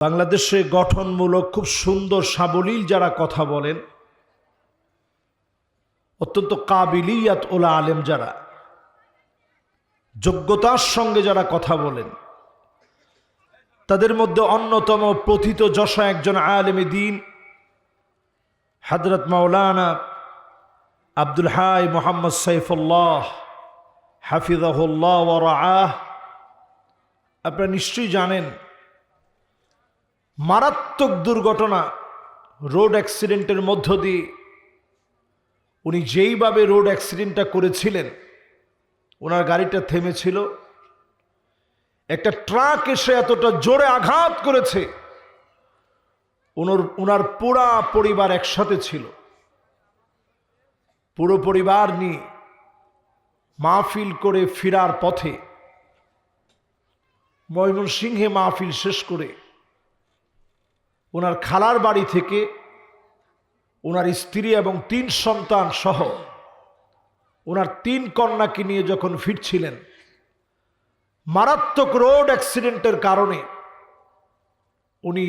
বাংলাদেশে গঠনমূলক খুব সুন্দর সাবলীল যারা কথা বলেন, অত্যন্ত কাবিলিয়াত ওলা আলেম যারা, যোগ্যতার সঙ্গে যারা কথা বলেন, তাদের মধ্যে অন্যতম প্রথিত যশা একজন আলেমে দ্বীন হযরত মাওলানা আব্দুল হাই মোহাম্মদ সাইফুল্লাহ হাফিজাহুল্লাহ ওয়া রাআহ। আপনারা নিশ্চয়ই জানেন, মারাত্মক দুর্ঘটনা, রোড অ্যাক্সিডেন্টের মধ্য দিয়ে উনি যেইভাবে রোড অ্যাক্সিডেন্টটা করেছিলেন, ওনার গাড়িটা থেমেছিল, একটা ট্রাক এসে এতটা জোরে আঘাত করেছে, ওনার পুরা পরিবার একসাথে ছিল। পুরো পরিবার নিয়ে মাহফিল করে ফেরার পথে ময়মনসিংহে মাহফিল শেষ করে ওনার খালার বাড়ি থেকে ওনার স্ত্রী এবং 3 সন্তান সহ ওনার 3 কন্যাকে নিয়ে যখন ফিরছিলেন, মারাত্মক রোড অ্যাক্সিডেন্টের কারণে উনি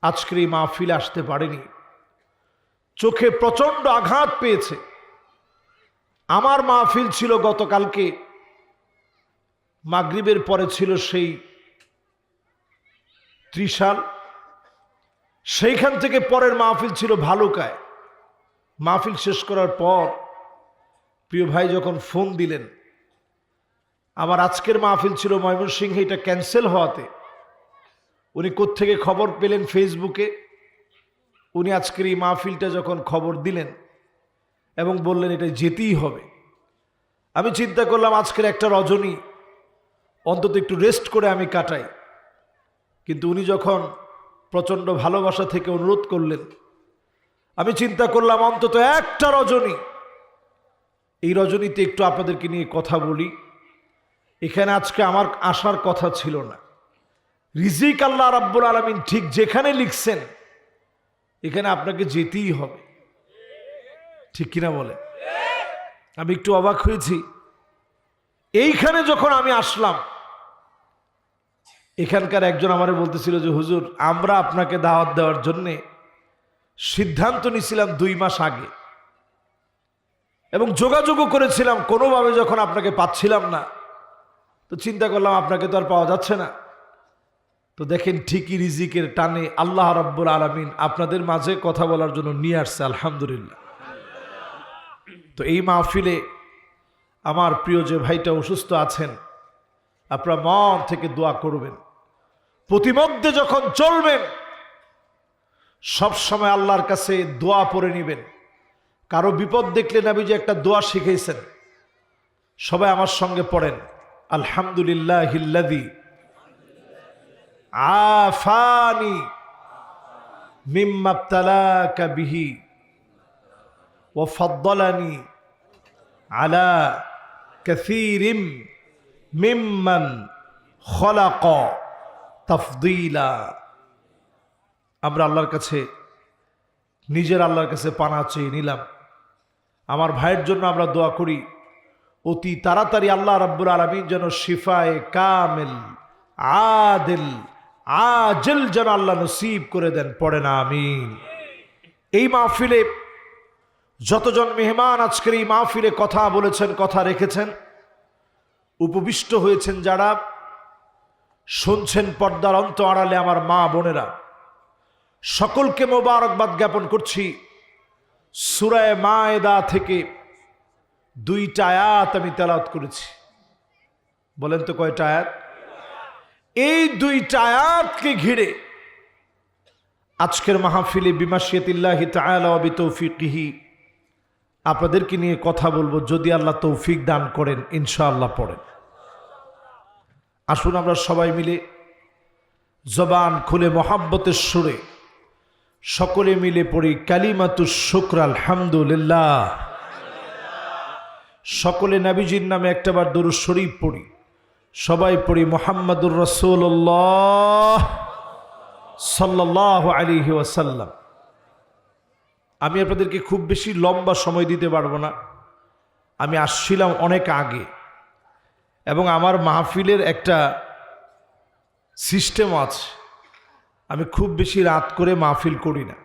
আজকের এই মাহফিলে আসতে পারেনি। চোখে প্রচণ্ড আঘাত পেয়েছে। আমার মাহফিল ছিল গতকালকে, মাগরিবের পরে ছিল সেই ত্রিশাল, সেইখান থেকে পরের মাহফিল ছিল ভালুকায়। মাহফিল শেষ করার পর প্রিয় ভাই যখন ফোন দিলেন, আমার আজকের মাহফিল ছিল ময়মনসিংহে, এটা ক্যান্সেল হওয়াতে উনি কোত্থেকে খবর পেলেন ফেসবুকে, উনি আজকের এই মাহফিলটা যখন খবর দিলেন এবং বললেন এটা যেতেই হবে, আমি চিন্তা করলাম আজকের একটা রজনী অন্তত একটু রেস্ট করে আমি কাটাই। কিন্তু উনি যখন প্রচণ্ড ভালোবাসা থেকে অনুরোধ করলেন, আমি চিন্তা করলাম অন্তত একটা রজনী, এই রজনীতে একটু আপনাদেরকে নিয়ে কথা বলি। এখানে আজকে আমার আসার কথা ছিল না, রিজিক আল্লাহ রাব্বুল আলামিন ঠিক যেখানে লিখছেন এখানে আপনাকে যেতেই হবে, ঠিক কিনা বলে? আমি একটু অবাক হয়েছি। এইখানে যখন আমি আসলাম, এখানকার একজন আমারে বলতেছিল যে হুজুর, আমরা আপনাকে দাওয়াত দেওয়ার জন্যে সিদ্ধান্ত নিয়েছিলাম 2 মাস আগে এবং যোগাযোগও করেছিলাম, কোনোভাবে যখন আপনাকে পাচ্ছিলাম না তো চিন্তা করলাম আপনাকে তো আর পাওয়া যাচ্ছে না। তো দেখেন, ঠিকই রিজিকের টানে আল্লাহ রাব্বুল আলামিন আপনাদের মাঝে কথা বলার জন্য নিয়ে আসছে, আলহামদুলিল্লাহ। তো এই মাহফিলে আমার প্রিয় যে ভাইটা অসুস্থ আছেন, আপনারা মন থেকে দোয়া করবেন। প্রতিমধ্যে যখন চলবেন সব সময় আল্লাহর কাছে দোয়া পড়ে নেবেন। কারো বিপদ দেখলে নবী যে একটা দোয়া শিখিয়েছেন, সবাই আমার সঙ্গে পড়েন, আলহামদুলিল্লাহিল্লাযী আফানি মিম্মা ইবতালাকা বিহি ওয়া ফাদ্দালানি আলা কাসীরিম মিম্মান খলাকা তাফদীলা। আমরা আল্লাহর কাছে, নিজের আল্লাহর কাছে পানা চেয়ে নিলাম। আমার ভাইয়ের জন্য আমরা দোয়া করি, অতি তাড়াতাড়ি আল্লাহ রাব্বুল আলামিন যেন শিফায়ে কামিল আদিল আজল যেন আল্লাহ নসিব করে দেন, পড়েন আমিন। এই মাহফিলে যতজন মেহমান আজকের এই মাহফিলে কথা বলেছেন, কথা রেখেছেন, উপবিষ্ট হয়েছেন যারা, শুনছেন পর্দার অন্ত আড়ালে আমার মা বোনেরা, সকলকে মোবারকবাদ জ্ঞাপন করছি। সূরা মায়েদা থেকে 2টা আয়াত আমি তেলাওয়াত করেছি। বলেন তো কয়টা আয়াত? এই 2টা আয়াতকে ঘিরে আজকের মাহফিলে বিমাশিয়াতিল্লাহি তাআলা ওয়া বিতৌফিকিহি আপনাদেরকে নিয়ে কথা বলবো, যদি আল্লাহ তৌফিক দান করেন ইনশাআল্লাহ। পড়েন, আসুন আমরা সবাই মিলে জবান খুলে মহাব্বতের সুরে সকলে মিলে পড়ি কালিমাতুশ শুকর আলহামদুলিল্লাহ। সকলে নবীজির নামে একটাবার দরুদ শরীফ পড়ি, সবাই পড়ি মুহাম্মাদুর রাসূলুল্লাহ সাল্লাল্লাহু আলাইহি ওয়াসাল্লাম। আমি আপনাদেরকে খুব বেশি লম্বা সময় দিতে পারবো না। আমি আসছিলাম অনেক আগে এবং আমার মাহফিলের একটা সিস্টেম আছে, আমি খুব বেশি রাত করে মাহফিল করি না,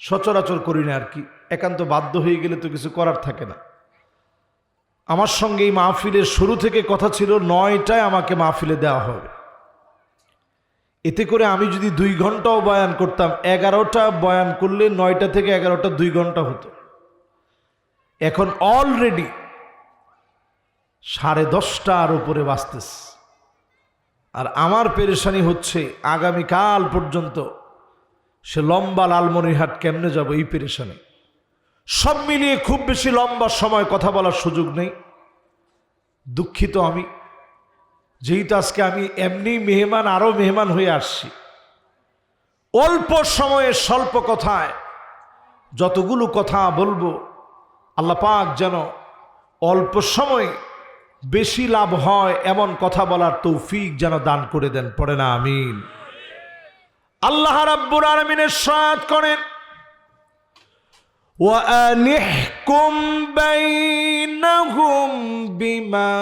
সচরাচর করি না আর কি, একান্ত বাধ্য হয়ে গেলে তো কিছু করার থাকে না। আমার সঙ্গে এই মাহফিলের শুরু থেকে কথা ছিল 9টায় আমাকে মাহফিলে দেওয়া হবে। এতে করে আমি যদি 2 ঘন্টাও বয়ান করতাম, 11টা বয়ান করলে 9টা থেকে 11টা 2 ঘন্টা হতো। এখন অলরেডি 10:30টার উপরে বাজতেছে। আর আমার পেরেশানি হচ্ছে আগামীকাল পর্যন্ত সে লম্বা লালমনিরহাট কেমনে যাব, এই পেরেশানি। সব মিলিয়ে খুব বেশি লম্বা সময় কথা বলার সুযোগ নেই। দুঃখিত আমি, যেহেতু আজকে আমি এমনি মেহমান, আরো মেহমান হয়ে আসছি। অল্প সময়ে স্বল্প কথায় যতগুলো কথা বলবো, আল্লাহ পাক যেন অল্প সময়ে বেশি লাভ হয় এমন কথা বলার তৌফিক যেন দান করে দেন। পড়ে না আমিন। আল্লাহ রাব্বুল আলামিনের সাথ করেন, وَأَنِحْكُمْ بَيْنَهُمْ بِمَا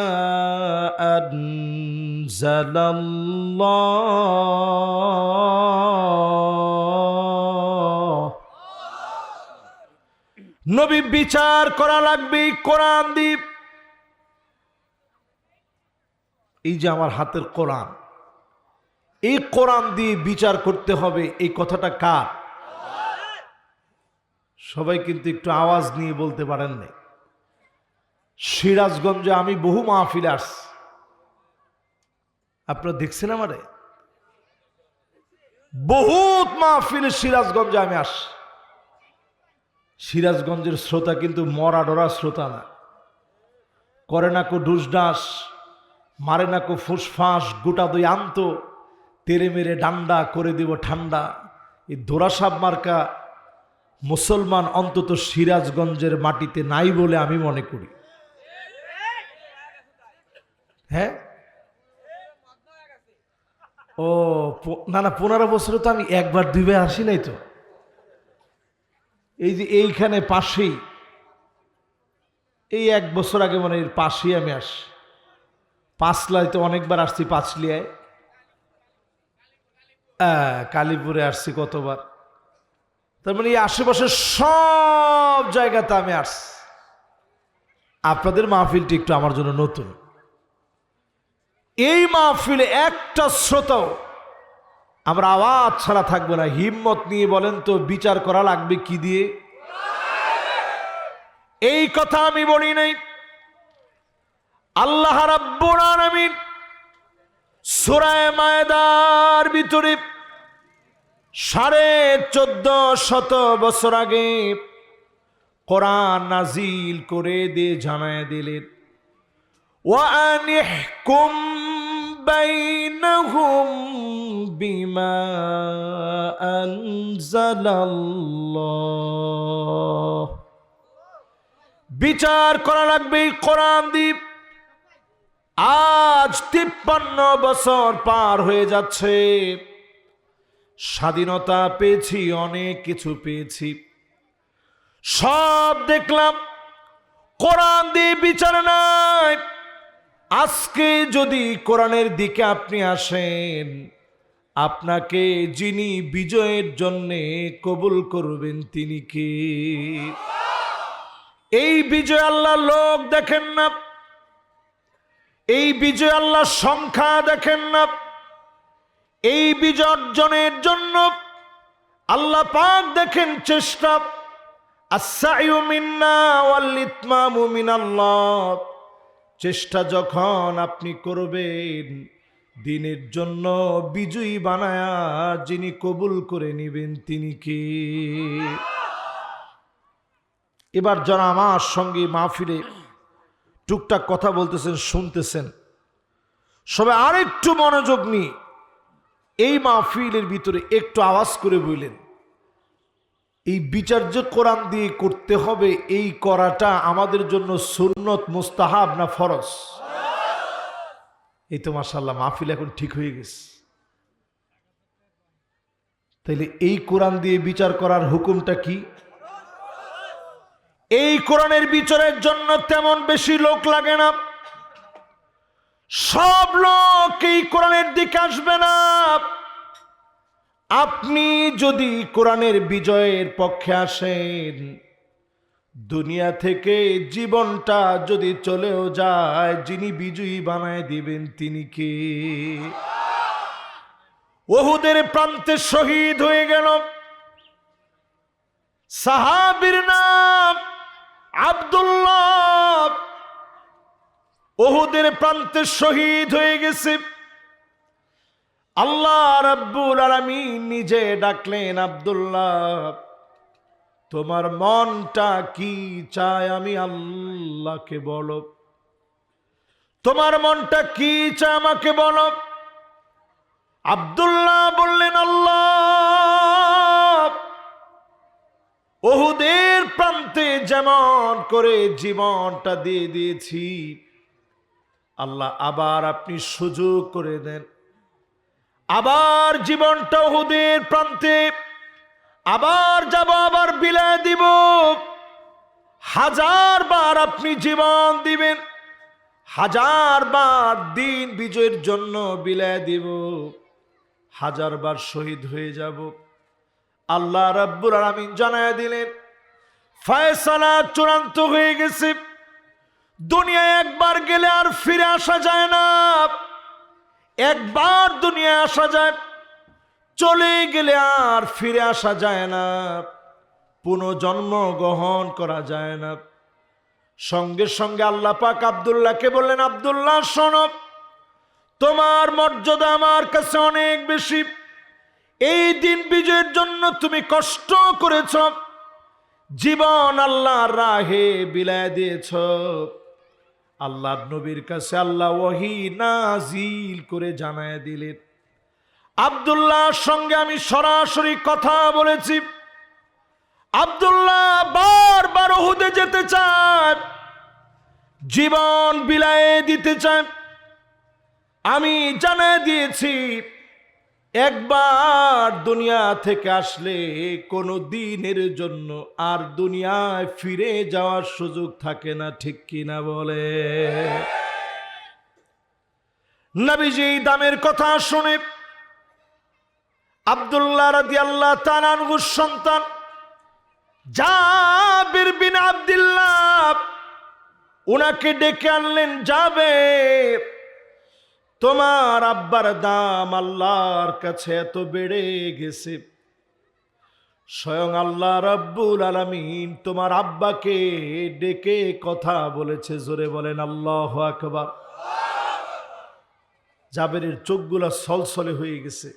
أَنزَلَ اللَّهُ। নবী বিচার করা লাগবে কোরআন দিয়ে। এই যে আমার হাতের কোরআন, এই কোরআন দিয়ে বিচার করতে হবে, এই কথাটা কার? সবাই কিন্তু একটু আওয়াজ নিয়ে বলতে পারেন নাই। সিরাজগঞ্জে আমি বহু মাহফিলে আসছি, আপনারা দেখছেন আমারে, বহুত মাহফিলে সিরাজগঞ্জে আমি আসছি। সিরাজগঞ্জের শ্রোতা কিন্তু মরা ডরা শ্রোতা না, করে না কো ডুসডাস, মারে না কো ফুসফাস, গোটা দই আনত, তেরে মেরে ডান্ডা করে দিব ঠান্ডা। এই দোরাসাব মার্কা মুসলমান অন্তত সিরাজগঞ্জের মাটিতে নাই বলে আমি মনে করি। হ্যাঁ, ও না না, 15 বছরে তো আমি 1-2বার আসি নাই তো। এই যে এইখানে পাশেই, এই 1 বছর আগে মনে এর পাশেই আমি আসি। পাঁচলায় তো অনেকবার আসছি, পাঁচলিয়ায়, কালীপুরে আসছি কতবার। তার মানে এই আশেপাশের সব জায়গাতে আমি আসছি। আপনাদের মাহফিলটি একটু আমার জন্য নতুন। এই মাহফিলে একটা শ্রোতাও আমরা আওয়াজ ছাড়া থাকবো না। হিম্মত নিয়ে বলেন তো, বিচার করা লাগবে কি দিয়ে? এই কথা আমি বলি নাই। আল্লাহ রাব্বুল আলামিন সূরা মায়েদার ভিতরে 1450 বছর আগে কোরআন নাজিল করে দিয়ে জানায় দিলেন, ওয়ানিহকুম বাইনাহুম বিমা আনজালাল্লাহ। বিচার করা লাগবে কোরআন দিয়ে। আজ 53 বছর পার হয়ে যাচ্ছে, স্বাধীনতা পেয়েছি, অনেক কিছু পেয়েছি, সব দেখলাম, কোরআন দিয়ে বিচার নাই। আজকে যদি কোরআনের দিকে আপনি আসেন, আপনাকে যিনি বিজয়ের জন্য কবুল করবেন তিনি কে? এই বিজয় আল্লাহ লোক দেখেন না, এই বিজয় আল্লাহ সংখ্যা দেখেন না। এই বিজয় অর্জনের জন্য আল্লাহ পাক দেখেন চেষ্টা। আস-সা'য়ু মিন্না ওয়াল ইতমামু মিনাল্লাহ। চেষ্টা যখন আপনি করবেন, দিনের জন্য বিজয়ী বানায়া যিনি কবুল করে নেবেন তিনি কে? এবার যারা আমার সঙ্গে মাহফিলে টুকটাক কথা বলতেছেন, শুনতেছেন, সবাই আরেকটু মনোযোগ নিয়ে এই মাহফিলের ভিতরে একটু আওয়াজ করে বললেন, এই বিচার যে কোরআন দিয়ে করতে হবে, এই করাটা আমাদের জন্য সুন্নত, মুস্তাহাব না ফরজ? এই তো মাশাআল্লাহ মাহফিল এখন ঠিক হয়ে গেছে। তাইলে এই কোরআন দিয়ে বিচার করার হুকুমটা কি? এই কোরআনের বিচারের জন্য তেমন বেশি লোক লাগে না। সব লোক এই কোরআনের দিকে আসবে না। আপনি যদি কোরআনের বিজয়ের পক্ষে আসেন, দুনিয়া থেকে জীবনটা যদি চলেও যায়, যিনি বিজয়ী বানায় দিবেন তিনি কে? উহুদের প্রান্তে শহীদ হয়ে গেল সাহাবীর নাম আব্দুল্লাহ। উহুদের প্রান্তে শহীদ হয়ে গেছে। আল্লাহ রাব্বুল আলামিন নিজে ডাকলেন, আব্দুল্লাহ তোমার মনটা কি চায় আমি আল্লাহকে বলো, তোমার মনটা কি চায় আমাকে বলো। আব্দুল্লাহ বললেন, আল্লাহ উহুদের প্রান্তে যেমন করে জীবনটা দিয়ে দিয়েছি, আল্লাহ আবার আপনি সুযোগ করে দেন, আবার জীবনটা উহুদের প্রান্তে আবার যাব, আবার বিলায় দিব। 1000 বার আপনি জীবন দিবেন, 1000 বার দিন বিজয়ের জন্য বিলায় দিব, 1000 বার শহীদ হয়ে যাব। আল্লাহ রাব্বুল আলামিন জানায়া দিলেন, ফয়সালা চূড়ান্ত হয়ে গেছে। দুনিয়ায় একবার গেলে আর ফিরে আসা যায় না। একবার দুনিয়ায় আসা যায়, চলে গেলে আর ফিরে আসা যায় না, পুনর্জন্ম গ্রহণ করা যায় না। সঙ্গে সঙ্গে আল্লাহ পাক আব্দুল্লাহকে বললেন, আব্দুল্লাহ শোনো, তোমার মর্যাদা আমার কাছে অনেক বেশি। এই দিন বিজয়ের জন্য তুমি কষ্ট করেছ, জীবন আল্লাহর রাহে বিলায় দিয়েছ। আল্লাহর নবীর কাছে আল্লাহ ওহী নাজিল করে জানায় দিলেন, আব্দুল্লাহর সঙ্গে আমি সরাসরি কথা বলেছি। আব্দুল্লাহ বারবার উহুদে যেতে চায়, জীবন বিলায়ে দিতে চায়। আমি জানায় দিয়েছি, একবার দুনিয়া থেকে আসলে কোনো দিনের জন্য আর দুনিয়ায় ফিরে যাওয়ার সুযোগ থাকে না, ঠিক কিনা বলে? নবীজি দামের কথা শুনে আব্দুল্লাহ রাদিয়াল্লাহু তাআলা আনহুর সন্তান জাবির বিন আব্দুল্লাহ উনাকে ডেকে আনলেন। জাবের, তোমার আব্বার দাম আল্লাহর কাছে এত বেড়ে গেছে, স্বয়ং আল্লাহ রাব্বুল আলামিন তোমার আব্বাকে ডেকে কথা বলেছে। জোরে বলেন আল্লাহু আকবার। জাবেরের চোখগুলা ছলছলে হয়ে গেছে,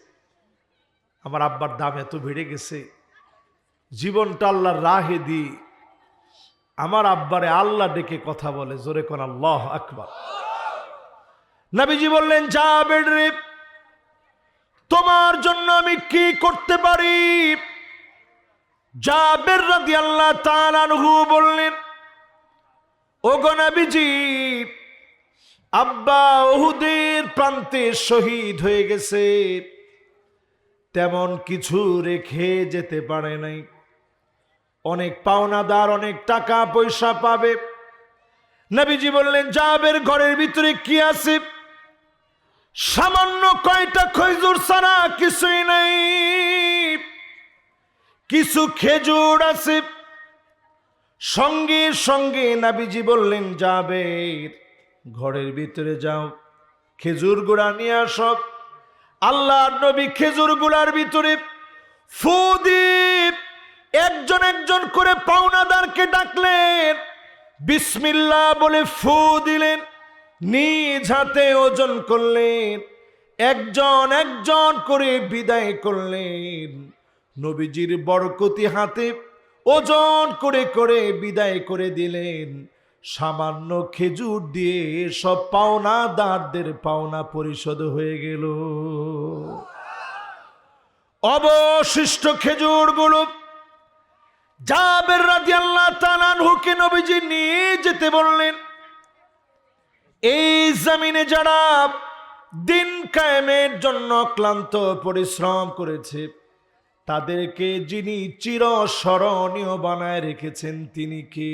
আমার আব্বার দাম এত বেড়ে গেছে, জীবনটা আল্লাহর রাহে দি আমার আব্বারে আল্লাহ ডেকে কথা বলে। জোরে কোন আল্লাহু আকবার। নবীজি বললেন, জাবের রে, তোমার জন্য আমি কি করতে পারি? জাবের রাদিয়াল্লাহু তাআলা আনহু বললেন, ওগো নবীজি, আব্বা উহুদের প্রান্তে শহীদ হয়ে গেছে, তেমন কিছু রেখে যেতে পারে নাই। অনেক পাওনাদার, অনেক টাকা পয়সা পাবে। নবীজি বললেন, জাবের ঘরের ভিতরে কি আছে? সামান্য কয়টা খেজুর ছাড়া কিছুই নাই। কিছু খেজুর আছে। সঙ্গে সঙ্গে নবীজি বললেন, জাবের ঘরের ভিতরে যাও, খেজুর গুড়া নিয়ে আসো। আল্লাহর নবী খেজুর গুড়ার ভিতরে ফু দিয়ে একজন একজন করে পাওনাদারকে ডাকলেন, বিসমিল্লাহ বলে ফু দিলেন, নিজ হাতে ওজন করলেন, একজন একজন করে বিদায় করলেন। নবীজির বরকতি হাতে ওজন করে করে বিদায় করে দিলেন। সামান্য খেজুর দিয়ে সব পাওনাদারদের পাওনা পরিশোধ হয়ে গেল। অবশিষ্ট খেজুরগুলো জাবের রাদিয়াল্লাহু তাআলা আনহুকে নবীজি নিয়ে যেতে বললেন। এই জমিনে যারা দিন কায়েমের জন্য ক্লান্ত পরিশ্রম করেছে, তাদেরকে যিনি চিরস্মরণীয় বানায় রেখেছেন তিনি কে?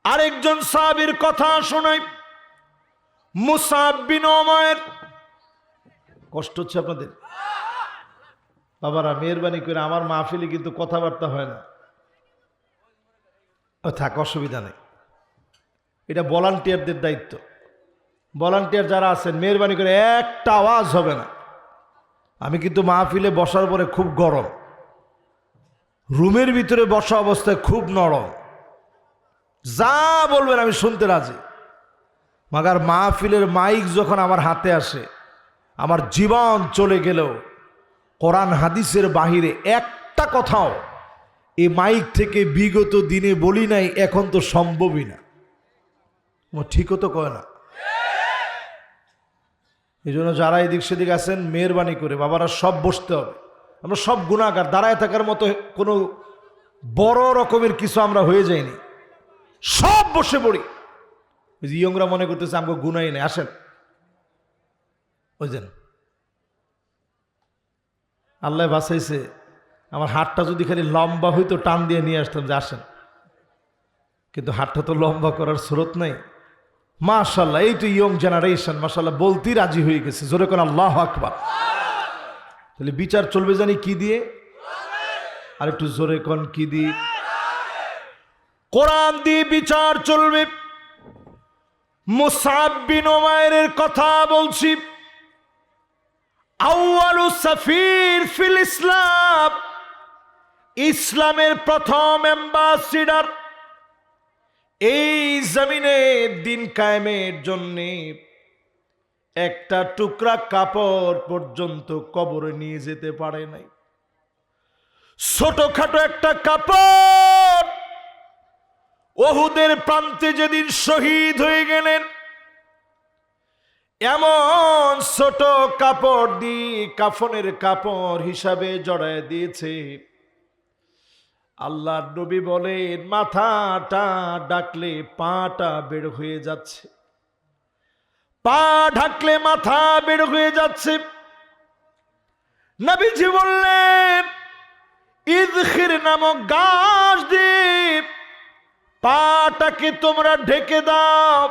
আরেকজন সাহাবীর কথা শোনাই, মুসাব বিন উমাইর। কষ্ট হচ্ছে আপনাদের? বাবারা মেহরবানি করে, আমার মাহফিলে কিন্তু কথাবার্তা হয় না। থাক, অসুবিধা নেই, এটা ভলান্টিয়ারদের দায়িত্ব। ভলান্টিয়ার যারা আছেন মেহরবানি করে একটা আওয়াজ হবে না। আমি কিন্তু মাহফিলে বসার পরে খুব গরম, রুমের ভিতরে বসা অবস্থায় খুব নরম, যা বলবেন আমি শুনতে রাজি। মাগার মাহফিলের মাইক যখন আমার হাতে আসে, আমার জীবন চলে গেলেও কোরআন হাদিসের বাহিরে একটা কথাও এই মাইক থেকে বিগত দিনে বলি নাই, এখন তো সম্ভবই না। ঠিকও তো কয় না। এই জন্য যারা এদিক সেদিক আছেন মেহরবানি করে বাবারা সব বসতে হবে। আমরা সব গুনাহগার, দাঁড়ায় থাকার মতো কোনো বড় রকমের কিছু আমরা হয়ে যাইনি, সব বসে পড়ি। ইয়ংরা মনে করতেছে আমাকে গুনাই নেই, আসেন। ওই যেন আল্লাহ বাঁচাইছে, আমার হাতটা যদি খালি লম্বা হইতো টান দিয়ে নিয়ে আসতাম যে আসেন, কিন্তু হাতটা তো লম্বা করার স্রোত নাই। মাশাআল্লাহ, এই তো ইয়ং জেনারেশন মাশাআল্লাহ বলতেই রাজি হয়ে গেছে। জোরে কোন আল্লাহু আকবার। তাহলে বিচার চলবে জানি কি দিয়ে? আর একটু জোরে কোন কি দিয়ে? কোরআন দিয়ে বিচার চলবে। মুসআব বিন উমাইরের কথা বলছি। আউয়ালু সাফির ফিল ইসলাম, ইসলামের প্রথম অ্যাম্বাসিডার। এই জমিনে দিন কায়েমের জন্য একটা টুকরা কাপড় পর্যন্ত কবরে নিয়ে যেতে পারে নাই। ছোটখাটো একটা কাপড় উহুদের প্রান্তে যেদিন শহীদ হয়ে গেলেন, এমন ছোট কাপড় দিয়ে কাফনের কাপড় হিসাবে জড়ায় দিয়েছে। আল্লাহর নবী বলেন মাথাটা ডাকলে পাটা বের হয়ে যাচ্ছে, পা ঢাকলে মাথা বের হয়ে যাচ্ছে। নবীজি বললেন ইদখির নামক গাছ দিয়ে পাটাকে তোমরা ঢেকে দাও,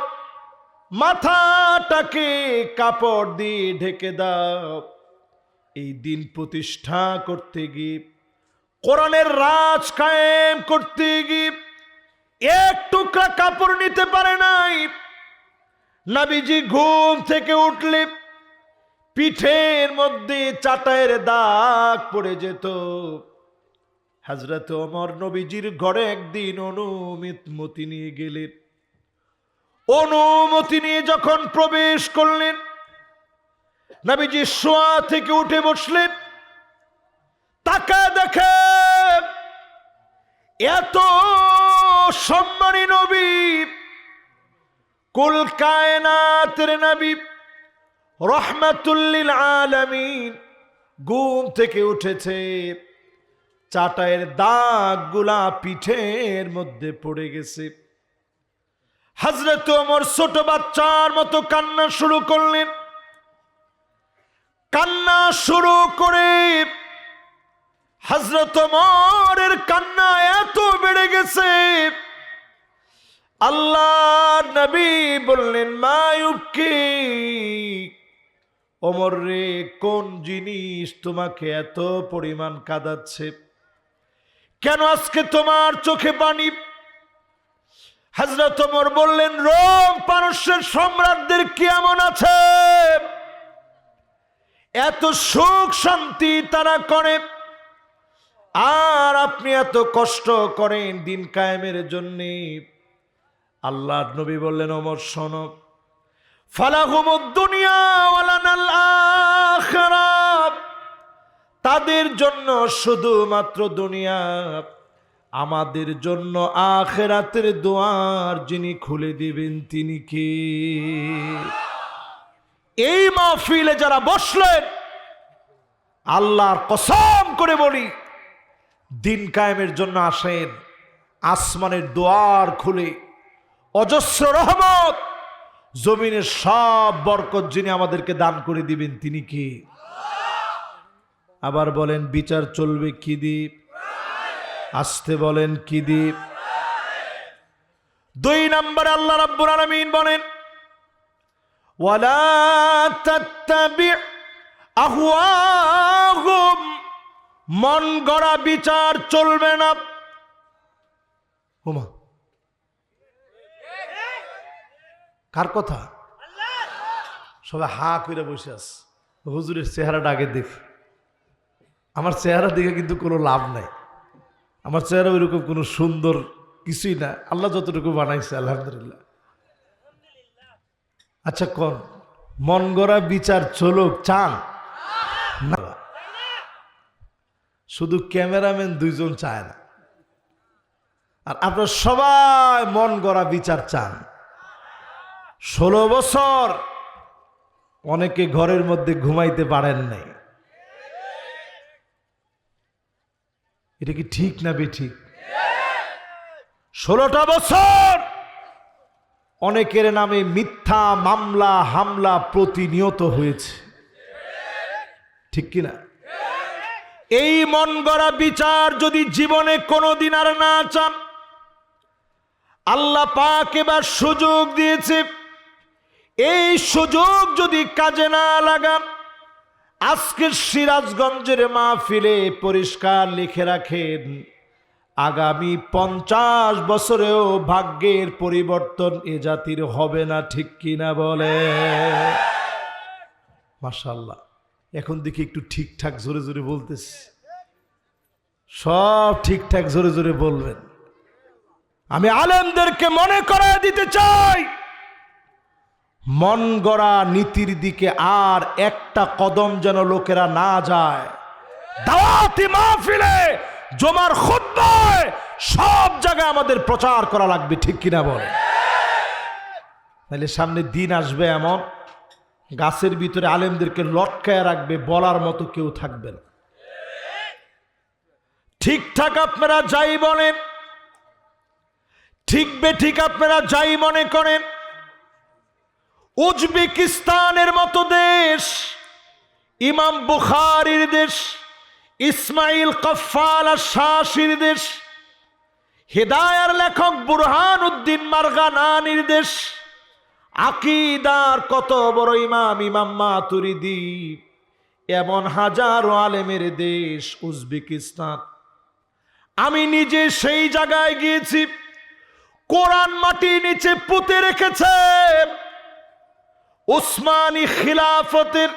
মাথাটাকে কাপড় দিয়ে ঢেকে দাও। এই দিন প্রতিষ্ঠা করতে গিয়ে, কোরআনের রাজ কায়েম করতে গিয়ে এক টুকরা কাপড় নিতে পারে নাই। নবীজি ঘুম থেকে উঠলে পিঠের মধ্যে চাটাইয়ের দাগ পড়ে যেত। হযরত ওমর নবীজির ঘরে একদিন অনুমতি নিয়ে গেলেন। অনুমতি নিয়ে যখন প্রবেশ করলেন, নবীজি শোয়া থেকে উঠে বসলেন। তাকায় দেখে এত সম্মানী নবী, কুল কায়নাতের নবী, রহমাতুল লিল আলামিন ঘুম থেকে উঠেছে। চাটাইয়ের দাগগুলা পিঠের মধ্যে পড়ে গেছে। হযরত ওমর ছোট বাচ্চার মতো কান্না শুরু করলেন। কান্না শুরু করে হযরত ওমরের কান্না এত বেড়ে গেছে, আল্লাহর নবী বললেন মা ইউবকি, ওমর রে কোন জিনিস তোমাকে এত পরিমাণ কাঁদাচ্ছে? কেন আজকে তোমার চোখে পানি? হযরত ওমর বললেন রোম পারস্যের সম্রাটদের কেমন আছে, এত সুখ শান্তি তারা করে, আর আপনি এত কষ্ট করেন দিন কায়েমের জন্য। আল্লাহর নবী বললেন ওমর শোনো, ফালাহুমুদ দুনিয়া ওয়ালানাল আখিরাহ, তাদের জন্য শুধুমাত্র দুনিয়া, আমাদের জন্য আখিরাতের দুয়ার যিনি খুলে দিবেন তিনি কে? এই মাহফিলে যারা বসলেন, আল্লাহর কসম করে বলি দিন কায়েমের জন্য আসেন, আসমানের দুয়ার খুলে অজস্র রহমত, জমিনের সব বরকত যিনি আমাদেরকে দান করে দিবেন তিনি কে? আবার বলেন বিচার চলবে কি দ্বীপ? আসতে বলেন কি দ্বীপ? 2 নম্বরে আল্লাহ রাব্বুল আলামিন বলেন ওয়ালা তাত্তাবি আহওয়াহুম মন গড়া বিচার চলবে না। ওমা, কার কথা? সবাই হা করে বসে আছে। হুজুরের চেহারাটা আগে দেখি। আমার চেহারা দেখে কিন্তু কোনো লাভ নাই। আমার চেহারা ওইরকম কোনো সুন্দর কিছুই না, আল্লাহ যতটুকু বানাইছে আলহামদুলিল্লাহ। আচ্ছা কোন মন গড়া বিচার চলুক চান না? শুধু ক্যামেরাম্যান দুইজন চায় না, আর আপনারা সবাই মন গড়া বিচার চান। 16 বছর অনেকে ঘরের মধ্যে ঘুমাইতে পারেন নাই। এটা কি ঠিক না বেঠিক? 16টা বছর অনেকের নামে মিথ্যা মামলা হামলা প্রতিনিয়ত হয়েছে, ঠিক কিনা? এই মন গড়া বিচার যদি জীবনে কোনোদিন আর না চান, আল্লাহ পাক এবার সুযোগ দিয়েছে, এই সুযোগ যদি কাজে না লাগান, আজকের সিরাজগঞ্জের মাহফিলে পরিষ্কার লিখে রাখেন, আগামী 50 বছরেও ভাগ্যের পরিবর্তন এ জাতির হবে না, ঠিক কিনা বলে? মাশাআল্লাহ, এখন দেখি একটু ঠিকঠাক জোরে জোরে বলতেছি। সব ঠিকঠাক জোরে জোরে বলবেন। আমি আলেমদেরকে মনে করায় দিতে চাই, মন গড়া নীতির দিকে আর একটা কদম যেন লোকেরা না যায়। দাওয়াতি মাহফিলে, জুমার খুতবায়, সব জায়গায় আমাদের প্রচার করা লাগবে, ঠিক কিনা বলে? তাহলে সামনে দিন আসবে এমন, গাছের ভিতরে আলেমদেরকে লটকায় রাখবে, বলার মতো কেউ থাকবে না। ঠিকঠাক আপনারা যাই বলেন, ঠিক বেঠিক আপনারা যাই মনে করেন, উজবেকিস্তানের মতো দেশ, ইমাম বুখারীর দেশ, ইসমাইল কফফাল আশ-শাশির দেশ, হিদায়ার লেখক বুরহান উদ্দিন মারগানানির দেশ, আকীদার কত বড় ইমাম ইমাম মাতুরিদি, এমন হাজারো আলেমের দেশ উজবেকিস্তান। আমি নিজে সেই জায়গায় গিয়েছি, কোরআন মাটির নিচে পুঁতে রেখেছে উসমানী খিলাফতের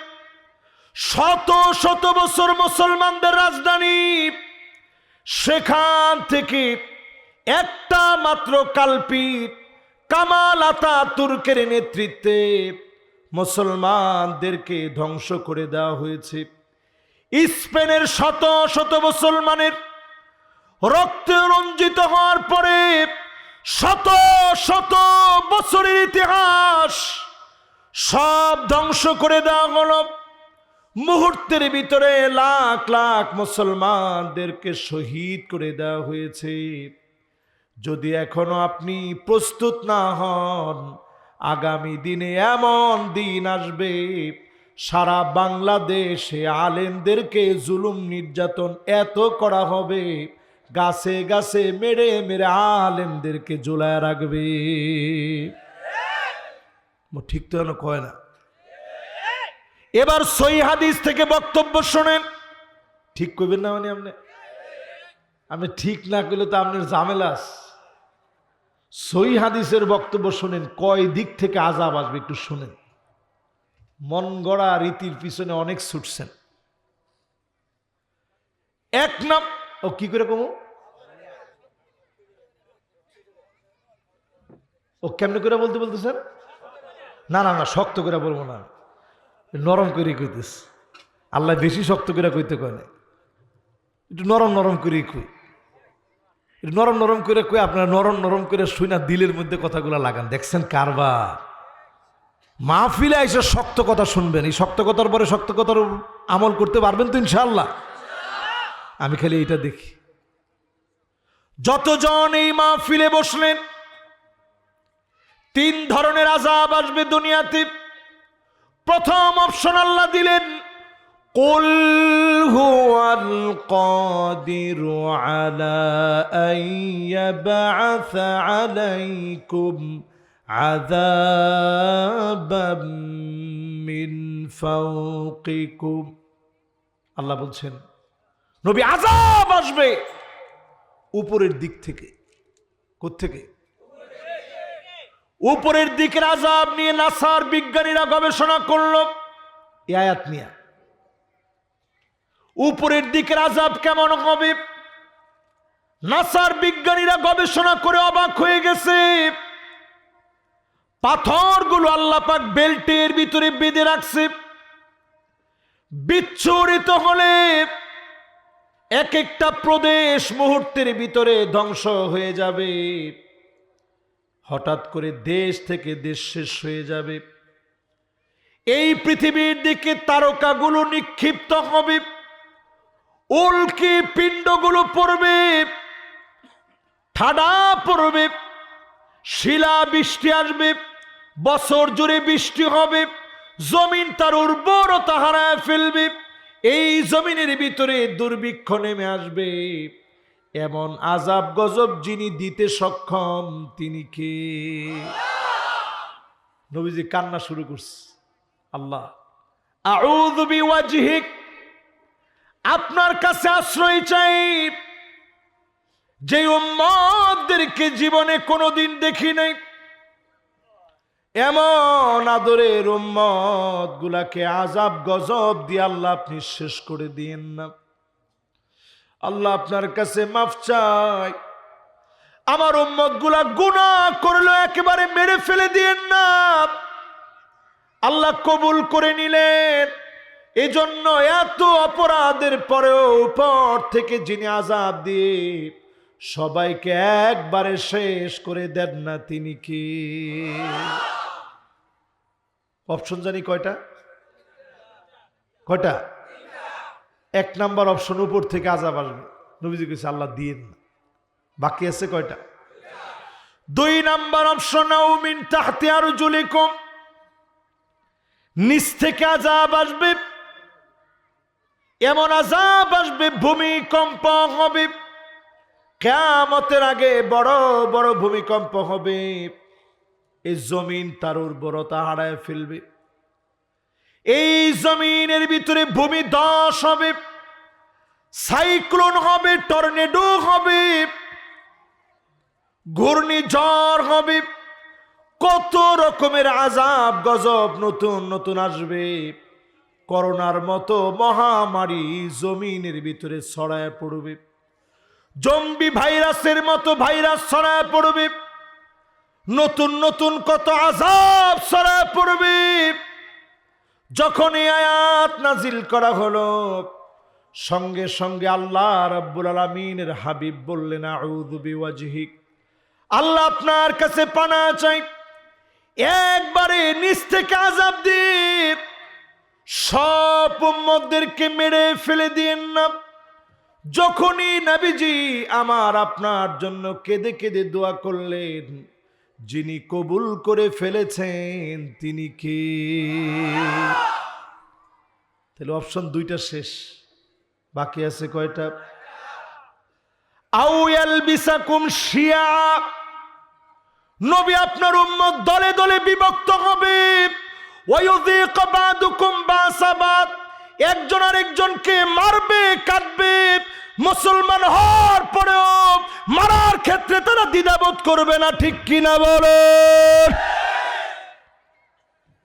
শত শত বছর মুসলমানদের রাজধানী। সেখান থেকে একটা মাত্র কালপিট কামাল আতাতুর্কের নেতৃত্বে মুসলমানদেরকে ধ্বংস করে দেওয়া হয়েছে। স্পেনের শত শত মুসলমানের রক্তে রঞ্জিত হওয়ার পরে শত শত বছরের ইতিহাস সব ধ্বংস করে দেওয়া হলো। মুহূর্তের ভিতরে লাখ লাখ মুসলমানদেরকে শহীদ করে দেওয়া হয়েছে। যদি এখনো আপনি প্রস্তুত না হন, আগামী দিনে এমন দিন আসবে, সারা বাংলাদেশে আলেমদেরকে জুলুম নির্যাতন এত করা হবে, গাছে গাছে মেরে মেরে আলেমদেরকে ঝুলায় রাখবে। ঠিক তো কয় না? এবার সহিহ হাদিস থেকে বক্তব্য শোনেন। ঠিক কইবেন না? মানে আপনি ঠিক না করলে তো আপনার ঝামেলা। সহিহ হাদিসের বক্তব্য শোনেন, কয় দিক থেকে আযাব আসবে একটু শোনেন। মন গড়া রীতির পিছনে অনেক ছুটছেন। এক নাম ও কি করে কমু, ও কেমনে করে বলতে বলতেছেন? না না না, শক্ত করে বলবো না, নরম করে কইতেছ। আল্লাহ বেশি শক্ত করে কইতে কয় না, একটু নরম নরম করে কই। একটু নরম নরম করে কই, আপনারা নরম নরম করে শুই না, দিলের মধ্যে কথাগুলো লাগান। দেখছেন কারবার? মাহফিলে এসে শক্ত কথা শুনবেন, এই শক্ত কথার পরে শক্ত কথার আমল করতে পারবেন তো ইনশাআল্লাহ? আমি খালি এইটা দেখি। যতজন এই মাহফিলে বসলেন, 3 ধরনের আযাব আসবে দুনিয়াতে। প্রথম অপশন আল্লাহ দিলেন, কুল হুয়াল কাদিরু আলা আন ইয়াবআসা আলাইকুম আযাবাম মিন ফাওকিকুম। আল্লাহ বলছেন, নবী আযাব আসবে উপরের দিক থেকে। কোত্থেকে? উপরের দিকের আযাব নিয়ে নাসার বিজ্ঞানীরা গবেষণা করলো এই আয়াত নিয়ে। উপরের দিকের আযাব কেমন হবে? নাসার বিজ্ঞানীরা গবেষণা করে অবাক হয়ে গেছে। পাথরগুলো আল্লাহ পাক বেল্টের ভিতরে বেঁধে রাখছে। বিচ্ছুরিত হলে এক একটা প্রদেশ মুহূর্তের ভিতরে ধ্বংস হয়ে যাবে। হঠাৎ করে দেশ থেকে দেশ শেষ হয়ে যাবে। এই পৃথিবীর দিকে তারকাগুলো নিক্ষিপ্ত হবে, উল্কি পিণ্ডগুলো পড়বে, ঠাডা পড়বে, শিলা বৃষ্টি আসবে, বছর জুড়ে বৃষ্টি হবে, জমিন তার উর্বরতা হারায় ফেলবে। এই জমিনের ভিতরে দুর্ভিক্ষ নেমে আসবে। এমন আযাব গজব যিনি দিতে সক্ষম তিনি কে? নবীজি কান্না শুরু করছে, আল্লাহ আউযু বিওয়াজহিক, আপনার কাছে আশ্রয় চাই, যে উম্মতদেরকে জীবনে কোনোদিন দেখি নাই, এমন আদরের উম্মত গুলাকে আযাব গজব দিয়ে আল্লাহ আপনি শেষ করে দিয়েন না। আল্লাহ আপনার কাছে মাফ চাই, আমার উম্মত গুলা গুনাহ করলো একেবারে মেরে ফেলে দিয়েন না। আল্লাহ কবুল করে নিলেন। এজন্য এত অপরাধের পরেও উপর থেকে যিনি আযাব দিয়ে সবাইকে একবারে শেষ করে দেন না তিনি কি? অপশন জানি কয়টা? কয়টা? এক নাম্বার অপশন, উপর থেকে আযাব আসবে। নবীজি কইছে আল্লাহ দিয়েন না। বাকি আছে কয়টা? দুই নাম্বার অপশন, আও মিন তাহতি আরজুলিকুম, নিচ থেকে আযাব আসবে। এমন আযাব আসবে ভূমিকম্প হবে, কিয়ামতের আগে বড় বড় ভূমিকম্প হবে। এই জমিন তার উর্বরতা হারায় ফেলবে। এই জমিনের ভিতরে ভূমি ধস হবে, সাইক্লোন হবে, টর্নেডো হবে, ঘূর্ণিঝড় হবে, কত রকমের আযাব গজব নতুন নতুন আসবে। করোনার মতো মহামারী জমিনের ভিতরে ছড়ায় পড়বে, জম্বি ভাইরাসের মতো ভাইরাস ছড়ায় পড়বে, নতুন নতুন কত আযাব ছড়ায় পড়বে। যখন এই আয়াত নাজিল করা হলো, সঙ্গে সঙ্গে আল্লাহ রাব্বুল আলামিনের হাবিব বললেন, আউযু বিওয়াজহিক, আল্লাহ আপনার কাছে পানা চাই, একবারে নিচ থেকে আযাব দিয়ে সব উম্মতদেরকে মেরে ফেলে দিয়েন না। যখনই নবীজি আমার আপনার জন্য কেঁদে কেঁদে দোয়া করলেন, যিনি কবুল করে ফেলেছেন তিনি কে? তাহলে অপশন দুইটা শেষ, বাকি আছে কয়টা? আও ইয়ালবিসাকুম শিয়া, নবী আপনার উম্মত দলে দলে বিভক্ত হবে। ওয়ায়ুযীক বাদুকুম বাসাবাদ, একজন আরেকজনকে মারবে, কাটবে। মুসলমান হওয়ার পরেও মারার ক্ষেত্রে তারা দ্বিধাবোধ করবে না, ঠিক কিনা বলেন?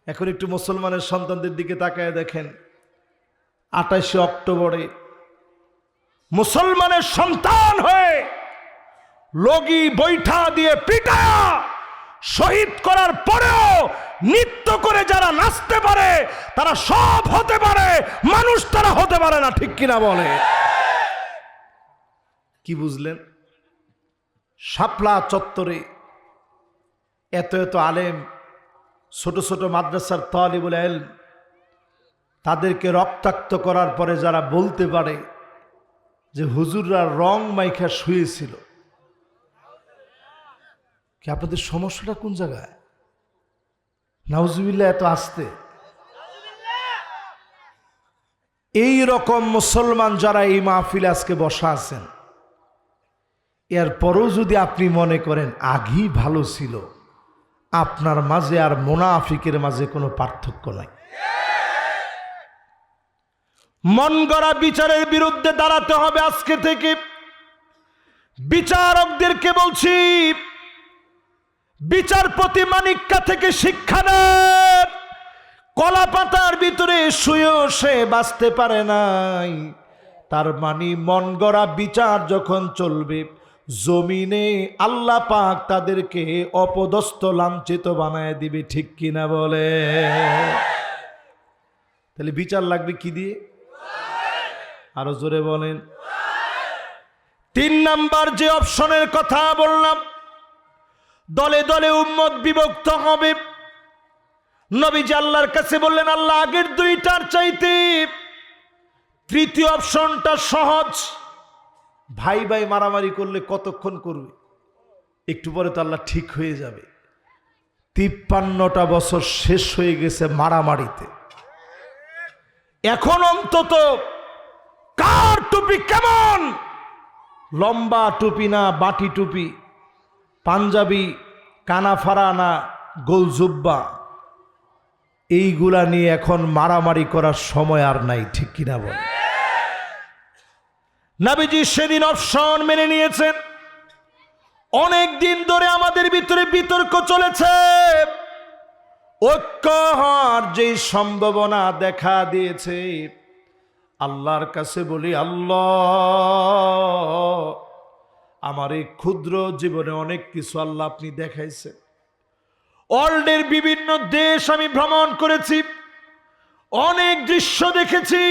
এখন একটু মুসলমানের সন্তানদের দিকে তাকায় দেখেন। 28 অক্টোবরে মুসলমানের সন্তান হয়ে লগি বৈঠা দিয়ে পিটায়া শহীদ করার পরেও নৃত্য করে যারা নাচতে পারে তারা সব হতে পারে, মানুষ তারা হতে পারে না, ঠিক কিনা বলে? কি বুঝলেন? শাপলা চত্বরে এত এত আলেম, ছোট ছোট মাদ্রাসার তালিবুল ইলম, তাদেরকে রক্তাক্ত করার পরে যারা বলতে পারে যে হুজুররা রং মাইখা শুয়েছিল, কি আপনাদের সমস্যাটা কোন জায়গায়? নাউজুবিল্লাহ, এত আসতে। এই রকম মুসলমান যারা এই মাহফিলে আজকে বসা আছেন, এরপরও যদি আপনি মনে করেন আগেই ভালো ছিল, আপনার মাঝে আর মুনাফিকের মাঝে কোনো পার্থক্য নাই। মন গড়া বিচারের বিরুদ্ধে দাঁড়াতে হবে আজকে থেকে। বিচারকদেরকে বলছি, বিচারপতি মানিক্কা থেকে শিক্ষা নেন। কলা পাতার ভিতরে শুয়েও সে বাঁচতে পারে নাই, তার মানে মন গড়া বিচার যখন চলবে জমিনে আল্লাহ পাক তাদেরকে অপদস্থ লাঞ্ছিত বানায় দিবে। ঠিক কিনা বলে? তাহলে বিচার লাগবে কি দিয়ে? আরো জোরে বলেন। 3 নাম্বার যে অপশনের কথা বললাম, দলে দলে উম্মত বিভক্ত হবে। নবীজি আল্লাহর কাছে বললেন, আল্লাহ আগের 2টার চাইতে তৃতীয় অপশনটা সহজ। ভাই ভাই মারামারি করলে কতক্ষণ করবে? একটু পরে তো আল্লাহ ঠিক হয়ে যাবে। 53টা বছর শেষ হয়ে গেছে মারামারিতে। এখন অন্তত কার টুপি কেমন, লম্বা টুপি না বাটি টুপি, পাঞ্জাবি কানাফারা না গোল জুব্বা, এইগুলা নিয়ে এখন মারামারি করার সময় আর নাই। ঠিক কিনা বল? নবীজি সেদিন অপশন মেনে নিয়েছেন। অনেক দিন ধরে আমাদের ভিতরে বিতর্ক চলেছে, ঐক্য হওয়ার যে সম্ভাবনা দেখা দিয়েছে। আল্লাহর কাছে বলি, আল্লাহ আমার এই ক্ষুদ্র জীবনে অনেক কিছু আল্লাহ আপনি দেখাইছেন। ওয়ার্ল্ডের বিভিন্ন দেশ আমি ভ্রমণ করেছি, অনেক দৃশ্য দেখেছি।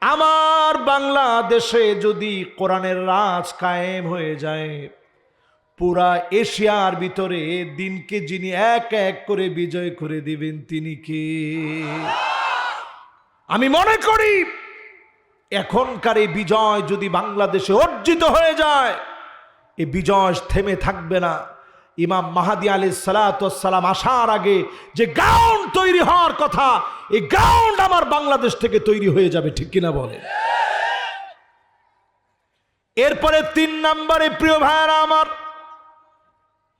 আমার বাংলাদেশে যদি কোরআনের রাজ কায়েম হয়ে যায়, পুরা এশিয়ার ভিতরে দিনকে যিনি এক এক করে বিজয় করে দিবেন তিনি কি? আমি মনে করি এখনকার এই বিজয় যদি বাংলাদেশে অর্জিত হয়ে যায়, এই বিজয় থেমে থাকবে না। ইমাম মাহদী আলাইহিস সালাতু ওয়াস সালাম আসার আগে যে গ্রাউন্ড তৈরি হওয়ার কথা, এই গ্রাউন্ড আমার বাংলাদেশ থেকে তৈরি হয়ে যাবে। ঠিক কিনা বলে? এরপরে 3 নম্বরে প্রিয় ভাইরা আমার,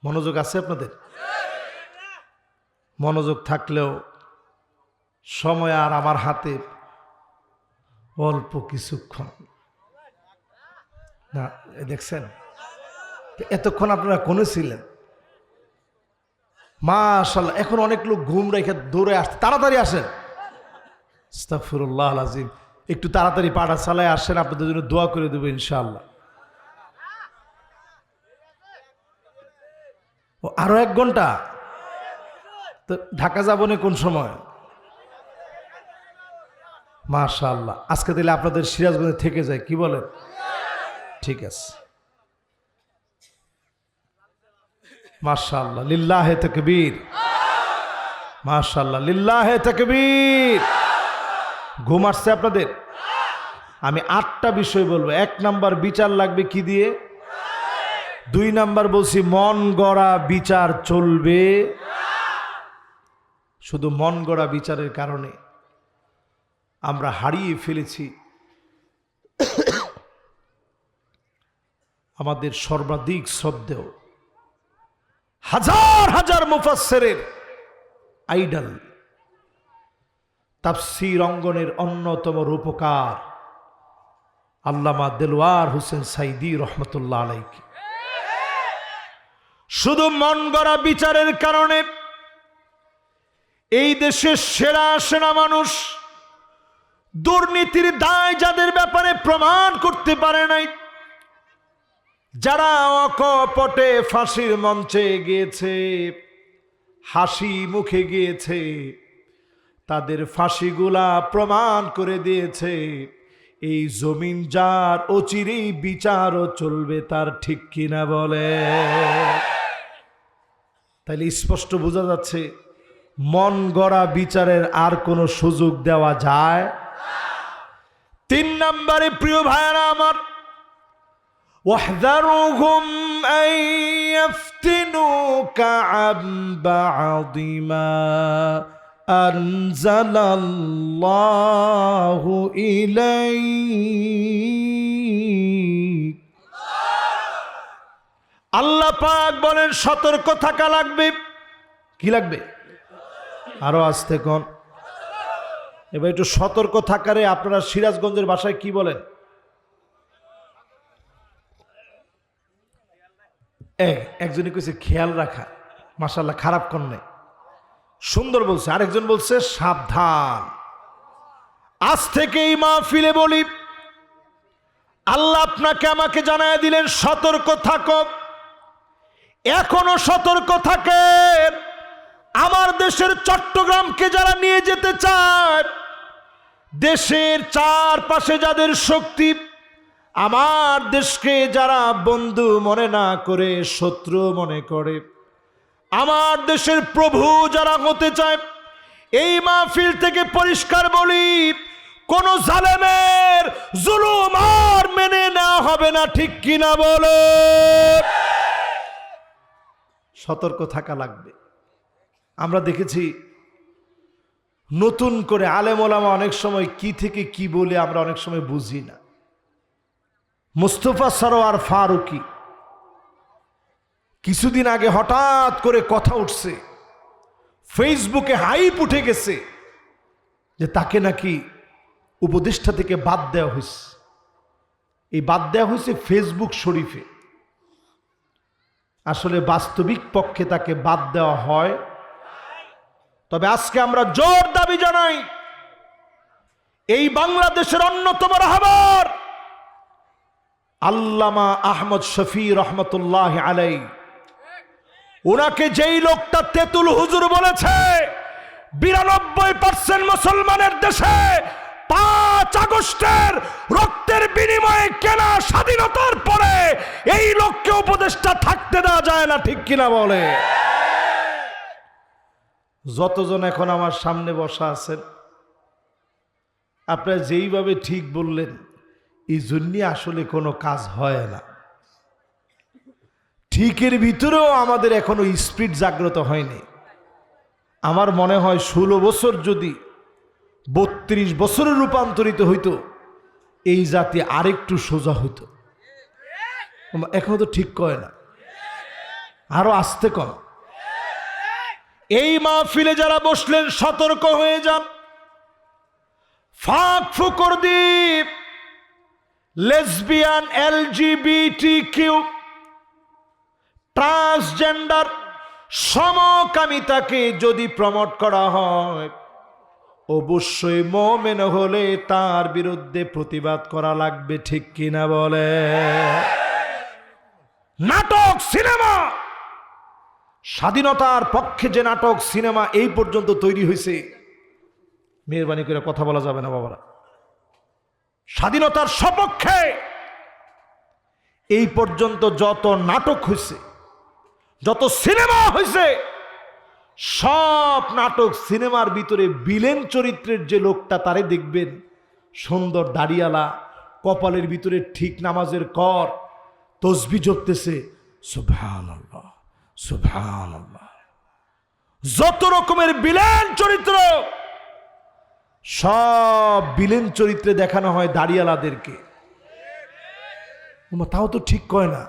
মনোযোগ আছে আপনাদের? মনোযোগ থাকলেও সময় আর আমার হাতে অল্প কিছুক্ষণ না। দেখছেন এতক্ষণ আপনারা কোনে ছিলেন? মাশাআল্লাহ, এখন অনেক লোক ঘুম রেখে দৌড়ে আসছে। তাড়াতাড়ি আসেন। আস্তাগফিরুল্লাহ আযীম। একটু তাড়াতাড়ি পাড়া চালায় আসেন, আপনাদের জন্য দোয়া করে দেবো ইনশাআল্লাহ। ও আরো 1 ঘন্টা তো ঢাকা যাবো না কোন সময়? মাশাআল্লাহ, আজকে তাহলে আপনাদের সিরাজগঞ্জে থেকে যায়, কি বলেন? ঠিক আছে, মাশাআল্লাহ, লিল্লাহে তাকবীর, মাশাআল্লাহ, লিল্লাহে তাকবীর। ঘুম আসছে আপনাদের? আমি 8টা বিষয় বলবো। 1 নাম্বার, বিচার লাগবে কি দিয়ে? 2 নাম্বার বলছি মন গড়া বিচার চলবে। শুধু মন গড়া বিচারের কারণে আমরা হারিয়ে ফেলেছি আমাদের সর্বাধিক শ্রদ্ধেয় হাজার হাজার মুফাসসিরের আইডল, তাফসীর অঙ্গনের অন্যতম রূপকার আল্লামা দেলওয়ার হোসেন সাইদি রহমতুল্লাহ আলাইহি। শুধু মন গড়া বিচারের কারণে এই দেশের সেরা সেরা মানুষ দুর্নীতির দায় যাদের ব্যাপারে প্রমাণ করতে পারে নাই, যারা অকপটে ফাঁসির মঞ্চে গিয়েছে, হাসি মুখে গিয়েছে, তাদের ফাঁসিগুলা প্রমাণ করে দিয়েছে এই জমিন যার অচিরেই বিচারও চলবে তার। ঠিক কিনা বলে? তাইলে স্পষ্ট বোঝা যাচ্ছে মন গড়া বিচারের আর কোনো সুযোগ দেওয়া যায়। 3 নম্বরে প্রিয় ভাইরা আমার, ওয়াহযারুহুম আন ইফতিনুকা আন বা'দি মা আনজালাল্লাহু ইলাইক। আল্লাহ পাক বলেন সতর্ক থাকা লাগবে। কি লাগবে? আরো আস্তে কোন? এবার একটু সতর্ক থাকারে আপনারা সিরাজগঞ্জের ভাষায় কি বলেন? একজনই কইছে খেয়াল রাখা, মাশাআল্লাহ, খারাপ কোন নাই, সুন্দর বলছে। আরেকজন বলছে সাবধান। আজ থেকে এই মাহফিলে বলি, আল্লাহ আপনাকে আমাকে জানায় দিলেন সতর্ক থাকো। এখনো সতর্ক থাকেন। আমার দেশের চট্টগ্রামকে যারা নিয়ে যেতে চায়, দেশের চারপাশে যাদের শক্তি, আমার দেশকে যারা বন্ধু মনে না করে শত্রু মনে করে, আমার দেশের প্রভু যারা হতে চায়, এই মাহফিল থেকে পরিষ্কার বলি, কোন জালেমের জুলুম আর মেনে নেওয়া হবে না। ঠিক কিনা বলে? সতর্ক থাকা লাগবে। আমরা দেখেছি নতুন করে আলেম ওলামা অনেক সময় কি থেকে কি বলে আমরা অনেক সময় বুঝি না। মুস্তফা সরোয়ার ফারুকী কিছুদিন আগে হঠাৎ করে কথা উঠছে, ফেসবুকে হাইপ উঠে গেছে যে তাকে নাকি উপদেষ্টা থেকে বাদ দেওয়া হয়েছে। এই বাদ দেওয়া হয়েছে ফেসবুক শরীফে। আসলে বাস্তবিক পক্ষে তাকে বাদ দেওয়া হয়। তবে আজকে আমরা জোর দাবি জানাই, এই বাংলাদেশের অন্যতম রাহবার আল্লামা আহমদ শফি রহমতুল্লাহ আলাই, ওনাকে যেই লোকটা তেতুল হুজুর বলেছে, 92% মুসলমানের দেশে 5 আগস্টের রক্তের বিনিময়ে কেনা স্বাধীনতার পরে এই লোককে উপদেষ্টা থাকতে দেওয়া যায় না। ঠিক কিনা বলে? যতজন এখন আমার সামনে বসা আছেন, আপনারা যেইভাবে ঠিক বললেন, এই জন্যে আসলে কোনো কাজ হয় না। ঠিকের ভিতরেও আমাদের এখনো স্পিরিট জাগ্রত হয়নি। আমার মনে হয় 16 বছর যদি 32 বছরে রূপান্তরিত হইতো, এই জাতি আরেকটু সোজা হইতো। এখনো তো ঠিক কয় না, আরো আসতে কম। এই মাহফিলে যারা বসলেন সতর্ক হয়ে যান। ফাঁক ফুকর দ্বীপ, লেসবিয়ান, LGBTQ, ট্রান্সজেন্ডার, সমকামিতাকে যদি প্রমোট করা হয়, অবশ্যই মুমিন হলে তার বিরুদ্ধে প্রতিবাদ করা লাগবে। ঠিক কিনা বলে? নাটক, সিনেমা, স্বাধীনতার পক্ষে যে নাটক সিনেমা এই পর্যন্ত তৈরি হয়েছে, মেহরবানি করে কথা বলা যাবে না বাবারা। স্বাধীনতার সপক্ষে এই পর্যন্ত যত নাটক হয়েছে, যত সিনেমা হয়েছে, সব নাটক সিনেমার ভিতরে ভিলেন চরিত্রের যে লোকটা, তারে দেখবেন সুন্দর দাড়িয়ালা, কপালের ভিতরে ঠিক নামাজের কর, তসবিহ জপতেছে, সুবহানাল্লাহ সুবহানাল্লাহ। যত রকমের ভিলেন চরিত্র, সব ভিলেন চরিত্রে দেখানো হয় দাড়িয়ালাদেরকে। তাও তো ঠিক কয় না।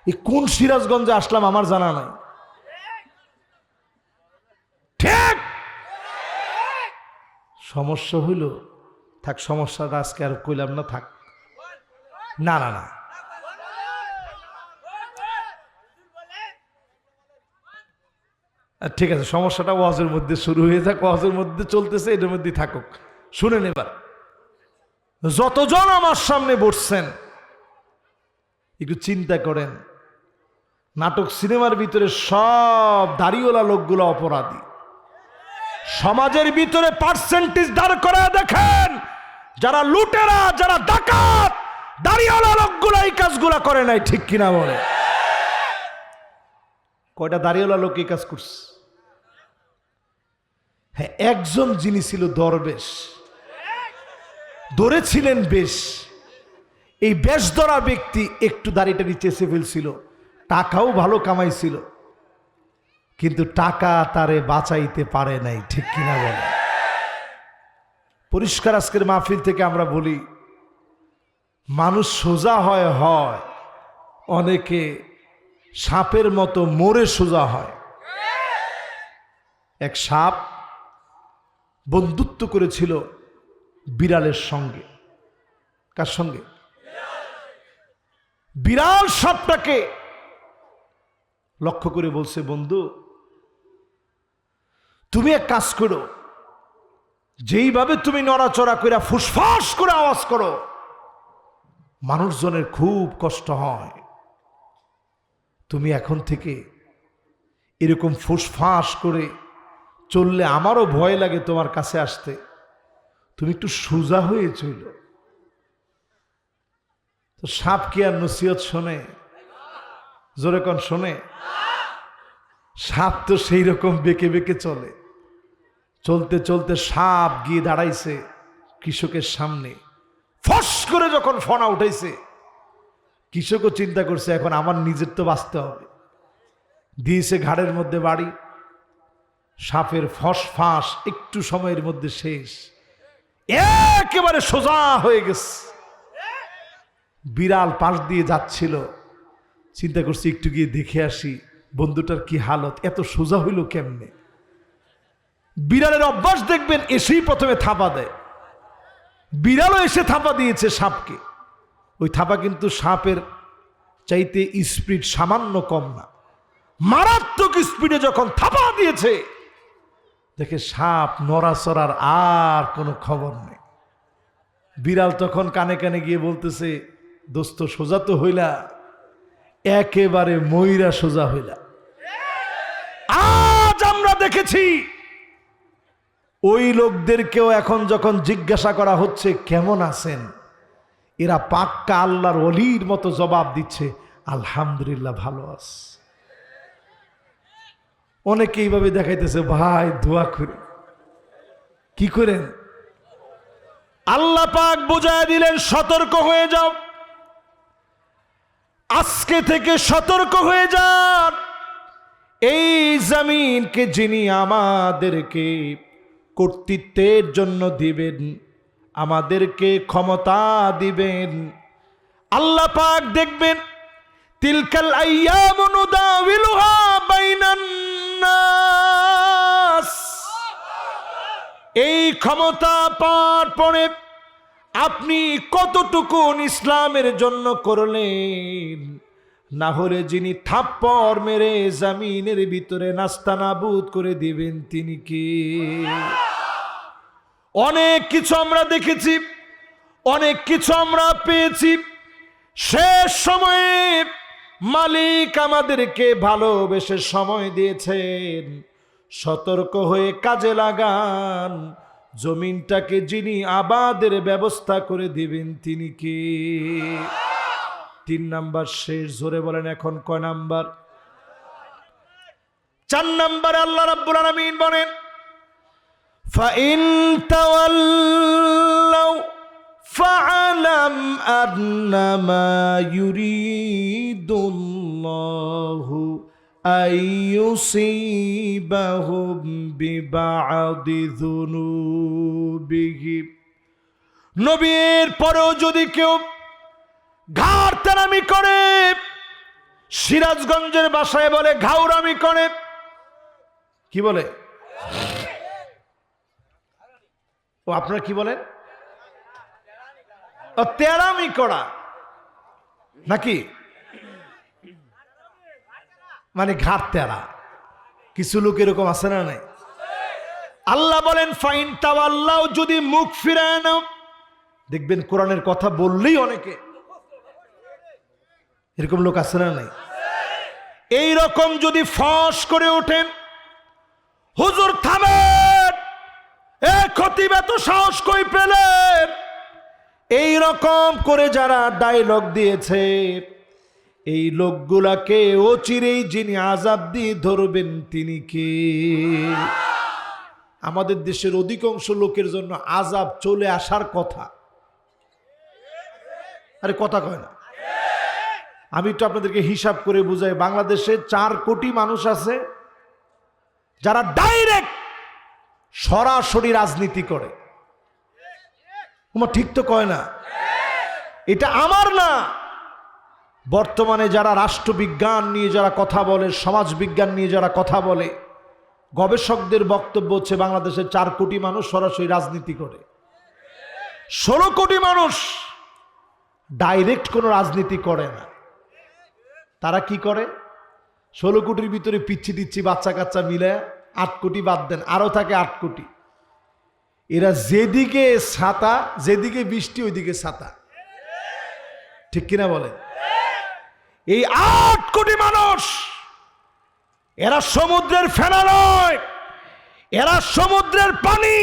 এই কোন সিরাজগঞ্জে আসলাম আমার জানা নাই। ঠিক সমস্যা হইল, থাক, সমস্যাটা আজকে আর কইলাম না, থাক। না না না, ঠিক আছে, সমস্যাটা ওয়াজের মধ্যে শুরু হয়ে যাক, ওয়াজের মধ্যে চলতেছে, এটার মধ্যে থাকুক। শুনেন এবার, যতজন আমার সামনে বসছেন একটু চিন্তা করেন, নাটক সিনেমার ভিতরে সব দাড়িওয়ালা লোকগুলো অপরাধী। সমাজের ভিতরে পার্সেন্টেজ দাঁড় করে দেখেন, যারা লুটেরা, যারা ডাকাত, দাড়িওয়ালা লোকগুলো এই কাজগুলা করে নাই। ঠিক কিনা বলে? কয়টা দাড়িওয়ালা লোক এই কাজ করছে? হ্যাঁ, একজন যিনি ছিল দরবেশ, ধরেছিলেন বেশ, এই বেশ ধরা ব্যক্তি একটু দাড়িটা চেঁচে ফেলছিল, টাকাও ভালো কামাইছিল, কিন্তু টাকা তারে বাঁচাইতে পারে নাই। ঠিক কিনা বলে? পরিষ্কার আজকের মাহফিল থেকে আমরা বলি, মানুষ সোজা হয়, অনেকে সাপের মতো মরে সোজা হয়। এক সাপ বন্ধুত্ব করেছিল বিড়ালের সঙ্গে। কার সঙ্গে? বিড়াল সাপটাকে লক্ষ্য করে বলছে, বন্ধু তুমি এক কাজ করো, যেইভাবে তুমি নড়াচড়া করে ফুসফাস করে আওয়াজ করো মানুষজনের খুব কষ্ট হয়, তুমি এখন থেকে এরকম ফুসফাস করে চললে আমারও ভয় লাগে তোমার কাছে আসতে, তুমি একটু সোজা হয়ে চল। তো সাপ কি আর নসিহত শোনে? জোরে কোন শোনে? সাপ তো সেই রকম বেঁকে বেঁকে চলে। চলতে চলতে সাপ গিয়ে দাঁড়াইছে কৃষকের সামনে। ফস করে যখন ফনা উঠাইছে, কৃষকও চিন্তা করছে এখন আমার নিজের তো বাঁচতে হবে, দিয়েছে ঘাড়ের মধ্যে বাড়ি। সাপের ফস ফাঁস একটু সময়ের মধ্যে শেষ, একেবারে সোজা হয়ে গেছে। বিড়াল পাশ দিয়ে যাচ্ছিল, চিন্তা করছি একটু গিয়ে দেখে আসি বন্ধুটার কি হালত, এত সোজা হইল কেমনে। বিড়ালের অভ্যাস দেখবেন এসেই প্রথমে থাপা দেয়। বিড়ালও এসে থাপা দিয়েছে সাপকে। ওই থাপা কিন্তু সাপের চাইতে স্পিড সামান্য কম না, মারাত্মক স্পিডে যখন থাপা দিয়েছে, দেখে সাপ নড়াচড়ার আর কোনো খবর নেই। বিড়াল তখন কানে কানে গিয়ে বলতেছে, দোস্ত সোজা তো হইলা, একেবারে ময়রা সোজা হইলা। আজ আমরা দেখেছি ওই লোকদেরকেও এখন যখন জিজ্ঞাসা করা হচ্ছে কেমন আছেন, এরা পাক্কা আল্লাহর ওলির মতো জবাব দিচ্ছে, আলহামদুলিল্লাহ ভালো আছে। অনেকে এইভাবে দেখাইতেছে, ভাই দোয়া করে। কি করেন? আল্লাহ পাক বুঝায় দিলেন, সতর্ক হয়ে যাও, আজকে থেকে সতর্ক হয়ে যান। এই জমিনকে যিনি আমাদেরকে কর্তৃত্বের জন্য দিবেন, আমাদেরকে ক্ষমতা দিবেন, আল্লাহ পাক দেখবেন তিলকাল আইয়ামু নুদাউিলুহা বাইনান নাস। এই ক্ষমতা পাওয়ার পরে আপনি কতটুকু ইসলামের জন্য করলেন, না হলে যিনি থাপ্পড় মেরে জমিনের ভিতরে নাস্তানাবুদ করে দিবেন তিনি কি? অনেক কিছু আমরা দেখেছি, অনেক কিছু আমরা পেয়েছি। শেষ সময়ে মালিক আমাদেরকে ভালোবেসে সময় দিয়েছেন, সতর্ক হয়ে কাজে লাগান। জমিনটাকে যিনি আবাদের ব্যবস্থা করে দিবেন তিনি কি? 3 নাম্বার শেষ, জোরে বলেন এখন কয় নাম্বার? 4 নাম্বারে আল্লাহ রাব্বুল আলামিন বলেন, ফাইন তাওয়াল্লাউ ফাআলাম আন্নামা ইউরিদুল্লাহু আইয়ুসিবাহুম বিবাদি যুনুবিহিম। নবীর পরেও যদি কেউ ঘাড় তেরামি করে, সিরাজগঞ্জের ভাষায় বলে ঘাউরামি করে। কি বলে? ও আপনারা কি বলেন? তেরামি করা নাকি? মানে ঘাড় তেরা। কিছু লোক এরকম আছে না নাই? আল্লাহ বলেন ফাইন তাওয়াল্লাউ, যদি মুখ ফিরায় নাও। দেখবেন কোরআনের কথা বললেই অনেকে এরকম লোক আছে না নাই? এই রকম যদি ফস করে ওঠেন, হুজুর থামেন, এ খতিব এত সাহস কই পেলেন, এই রকম করে যারা ডায়লগ দিয়েছে, এই লোকগুলাকে অচিরেই যিনি আযাব দিয়ে ধরবেন তিনি কে? আমাদের দেশের অধিকাংশ লোকের জন্য আযাব চলে আসার কথা। আরে কথা কয় না। আমি তো আপনাদেরকে হিসাব করে বুঝাই, বাংলাদেশে 4 কোটি মানুষ আছে যারা ডাইরেক্ট সরাসরি রাজনীতি করে। ঠিক তো কয় না? এটা আমার না, বর্তমানে যারা রাষ্ট্রবিজ্ঞান নিয়ে যারা কথা বলে, সমাজ বিজ্ঞান নিয়ে যারা কথা বলে, গবেষকদের বক্তব্য হচ্ছে বাংলাদেশের 4 কোটি মানুষ সরাসরি রাজনীতি করে, 16 কোটি মানুষ ডাইরেক্ট কোনো রাজনীতি করে না। তারা কি করে? 16 কোটির ভিতরে পিচ্ছি টিচ্ছি বাচ্চা কাচ্চা মিলে 8 কোটি বাদ দেন, আরো থাকে 8 কোটি। এরা যেদিকে ছাতা, যেদিকে বৃষ্টি ওইদিকে ছাতা, ঠিক কিনা বলে? এই 8 কোটি মানুষ, এরা সমুদ্রের ফেনা নয়, এরা সমুদ্রের পানি।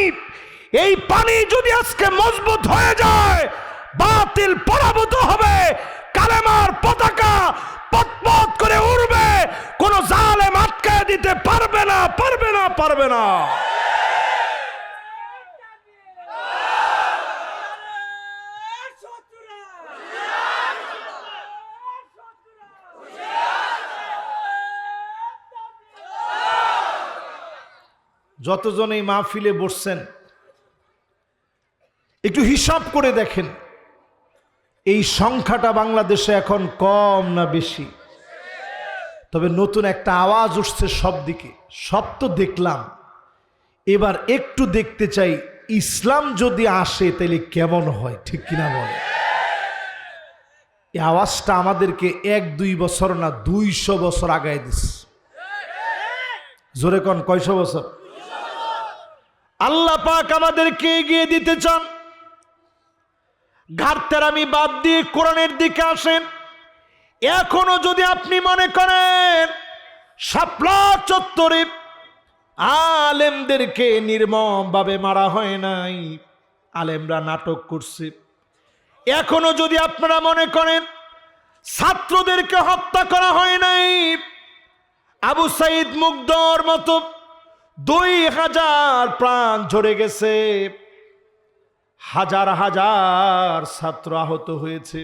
এই পানি যদি আজকে মজবুত হয়ে যায়, বাতিল পরাভূত হবে, কালেমার পতাকা পতপত করে উড়বে, কোন জালেম আটকায় দিতে পারবে না, পারবে না, পারবে না। যতজন এই মাহফিলে বসছেন একটু হিসাব করে দেখেন, এই সংখ্যাটা বাংলাদেশে এখন কম না বেশি? তবে নতুন একটা আওয়াজ উঠছে সব দিকে, সব তো দেখলাম, এবার একটু দেখতে চাই ইসলাম যদি আসে তাহলে কেমন হয়, ঠিক কিনা বলে? এই আওয়াজটা আমাদেরকে 1-2 বছর না 200 বছর আগায় দিস। জোরে কোন, কয়শো বছর? আল্লাহ পাক আমাদেরকে এগিয়ে দিতে চান। ঘাটতেরামি বাদ দিয়ে কোরআনের দিকে আসেন। এখনো যদি আপনি মনে করেন শাপলা চত্বরে আলেমদেরকে নির্মমভাবে মারা হয় নাই, আলেমরা নাটক করছে, এখনো যদি আপনারা মনে করেন ছাত্রদেরকে হত্যা করা হয় নাই, আবু সাইদ মুগ্ধর মতো 2000 প্রাণ ঝরে গেছে, হাজার হাজার ছাত্র আহত হয়েছে,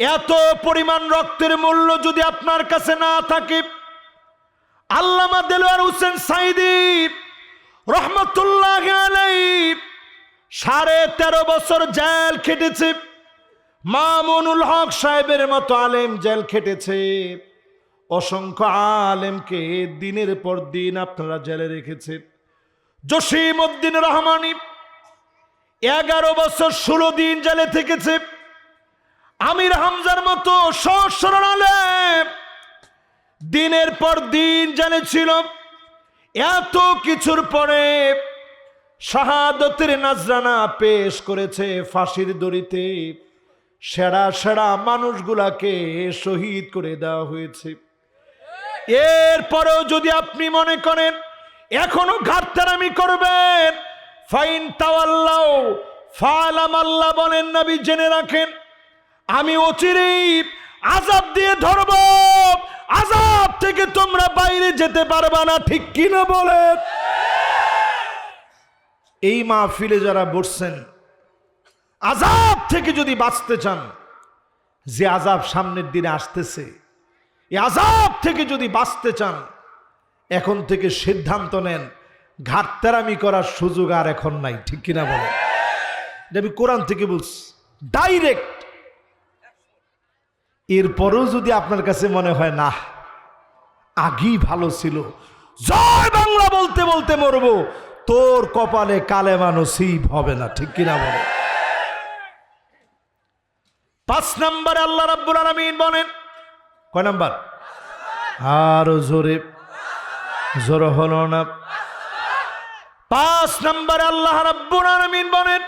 এত পরিমাণ রক্তের মূল্য যদি আপনার কাছে না থাকে, আল্লামা দেলোয়ার হোসেন সাইদি রহমতুল্লাহ আলাইহি 13.5 বছর জেল খেটেছে, মামুনুল হক সাহেবের মতো আলেম জেল খেটেছে, অসংখ্য আলেমকে দিনের পর দিন আপনারা জেলে রেখেছে। জসিম উদ্দিন রহমানি 11 বছর 16 দিন জেলে থেকেছে। আমির হামজার মতো সহস্র আলেম দিনের পর দিন জেলে ছিল। এত কিছুর পরে শাহাদতের নাজরানা পেশ করেছে ফাঁসির দড়িতে, সেরা সেরা মানুষগুলাকে শহীদ করে দেওয়া হয়েছে। এরপরেও যদি আপনি মনে করেন এখনো ঘাটতারামি করবেন, ফাইন তাওয়াল্লাউ ফালাম, আল্লাহ বলেন নবী জেনে রাখেন আমি অচিরেই আযাব দিয়ে ধরব, আযাব থেকে তোমরা বাইরে যেতে পারবা না, ঠিক কিনা বলেন? এই মাহফিলে যারা বসছেন, আযাব থেকে যদি বাঁচতে চান, যে আযাব সামনের দিনে আসতেছে, এই আযাব থেকে যদি বাঁচতে চান, এখন থেকে সিদ্ধান্ত নেন ঘাটতারামি করার সুযোগ আর এখন নাই, ঠিক কিনা বলেন? এটা আমি কোরআন থেকে বলছি ডাইরেক্ট। এরপরেও যদি আপনার কাছে মনে হয় না আগেই ভালো ছিল, জয় বাংলা বলতে বলতে মরবো, তোর কপালে কালেমা নসিব হবে না, ঠিক কিনা বলে? 5 নম্বরে আল্লাহ রাব্বুল আলামিন বলেন, কয় নাম্বার? আরো জোরে, জোর হলো না। 5 নম্বরে আল্লাহ রাব্বুল আলামিন বলেন,